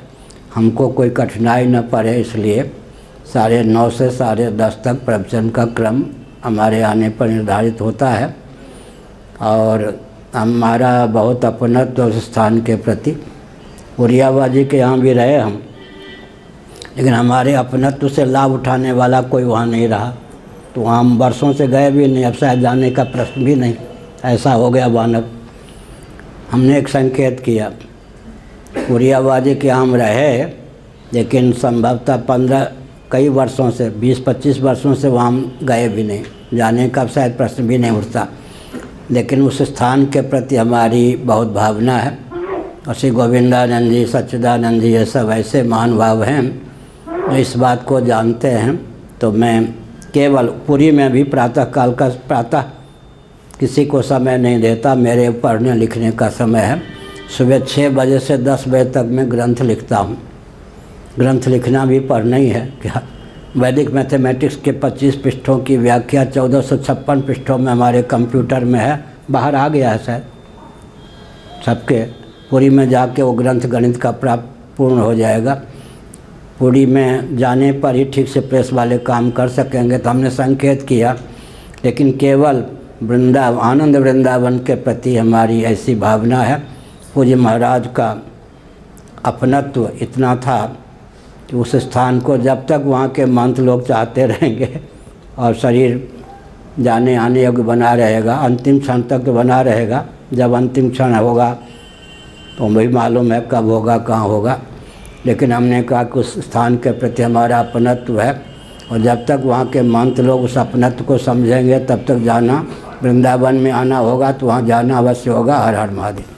A: हमको कोई कठिनाई न पड़े इसलिए 9:30 से 10:30 तक प्रवचन का क्रम हमारे आने पर निर्धारित होता है। और हमारा बहुत अपनत्व उस स्थान के प्रति। उरियाबाजी के यहाँ भी रहे हम, लेकिन हमारे अपनत्व से लाभ उठाने वाला कोई वहाँ नहीं रहा, तो वहाँ हम वर्षों से गए भी नहीं। अब शायद जाने का प्रश्न भी नहीं, ऐसा हो गया वानर। हमने एक संकेत किया, उरियाबाजी के हम रहे, लेकिन संभवतः कई वर्षों से 20-25 वर्षों से वहाँ हम गए भी नहीं, जाने का शायद प्रश्न भी नहीं उठता। लेकिन उस स्थान के प्रति हमारी बहुत भावना है। और श्री गोविंदानंद जी, सच्चिदानंद जी, ये सब ऐसे महान भाव हैं जो इस बात को जानते हैं। तो मैं केवल पुरी में भी प्रातः किसी को समय नहीं देता। मेरे पढ़ने लिखने का समय है, सुबह 6 बजे से 10 बजे तक मैं ग्रंथ लिखता हूँ। ग्रंथ लिखना भी पढ़ना ही है क्या? वैदिक मैथमेटिक्स के 25 पृष्ठों की व्याख्या 1456 पृष्ठों में हमारे कंप्यूटर में है, बाहर आ गया है शायद सबके। पुरी में जाके वो ग्रंथ गणित का प्राप्त पूर्ण हो जाएगा। पुरी में जाने पर ही ठीक से प्रेस वाले काम कर सकेंगे। तो हमने संकेत किया, लेकिन केवल आनंद वृंदावन के प्रति हमारी ऐसी भावना है। पूज्य महाराज का अपनत्व इतना था कि उस स्थान को जब तक वहाँ के मंत्र लोग चाहते रहेंगे और शरीर जाने आने योग्य बना रहेगा, अंतिम क्षण तक तो बना रहेगा। जब अंतिम क्षण होगा तो वही मालूम है कब होगा, कहाँ होगा। लेकिन हमने कहा कि उस स्थान के प्रति हमारा अपनत्व है, और जब तक वहाँ के महंत लोग उस अपनत्व को समझेंगे तब तक जाना, वृंदावन में आना होगा तो वहाँ जाना अवश्य होगा। हर हर महादेव।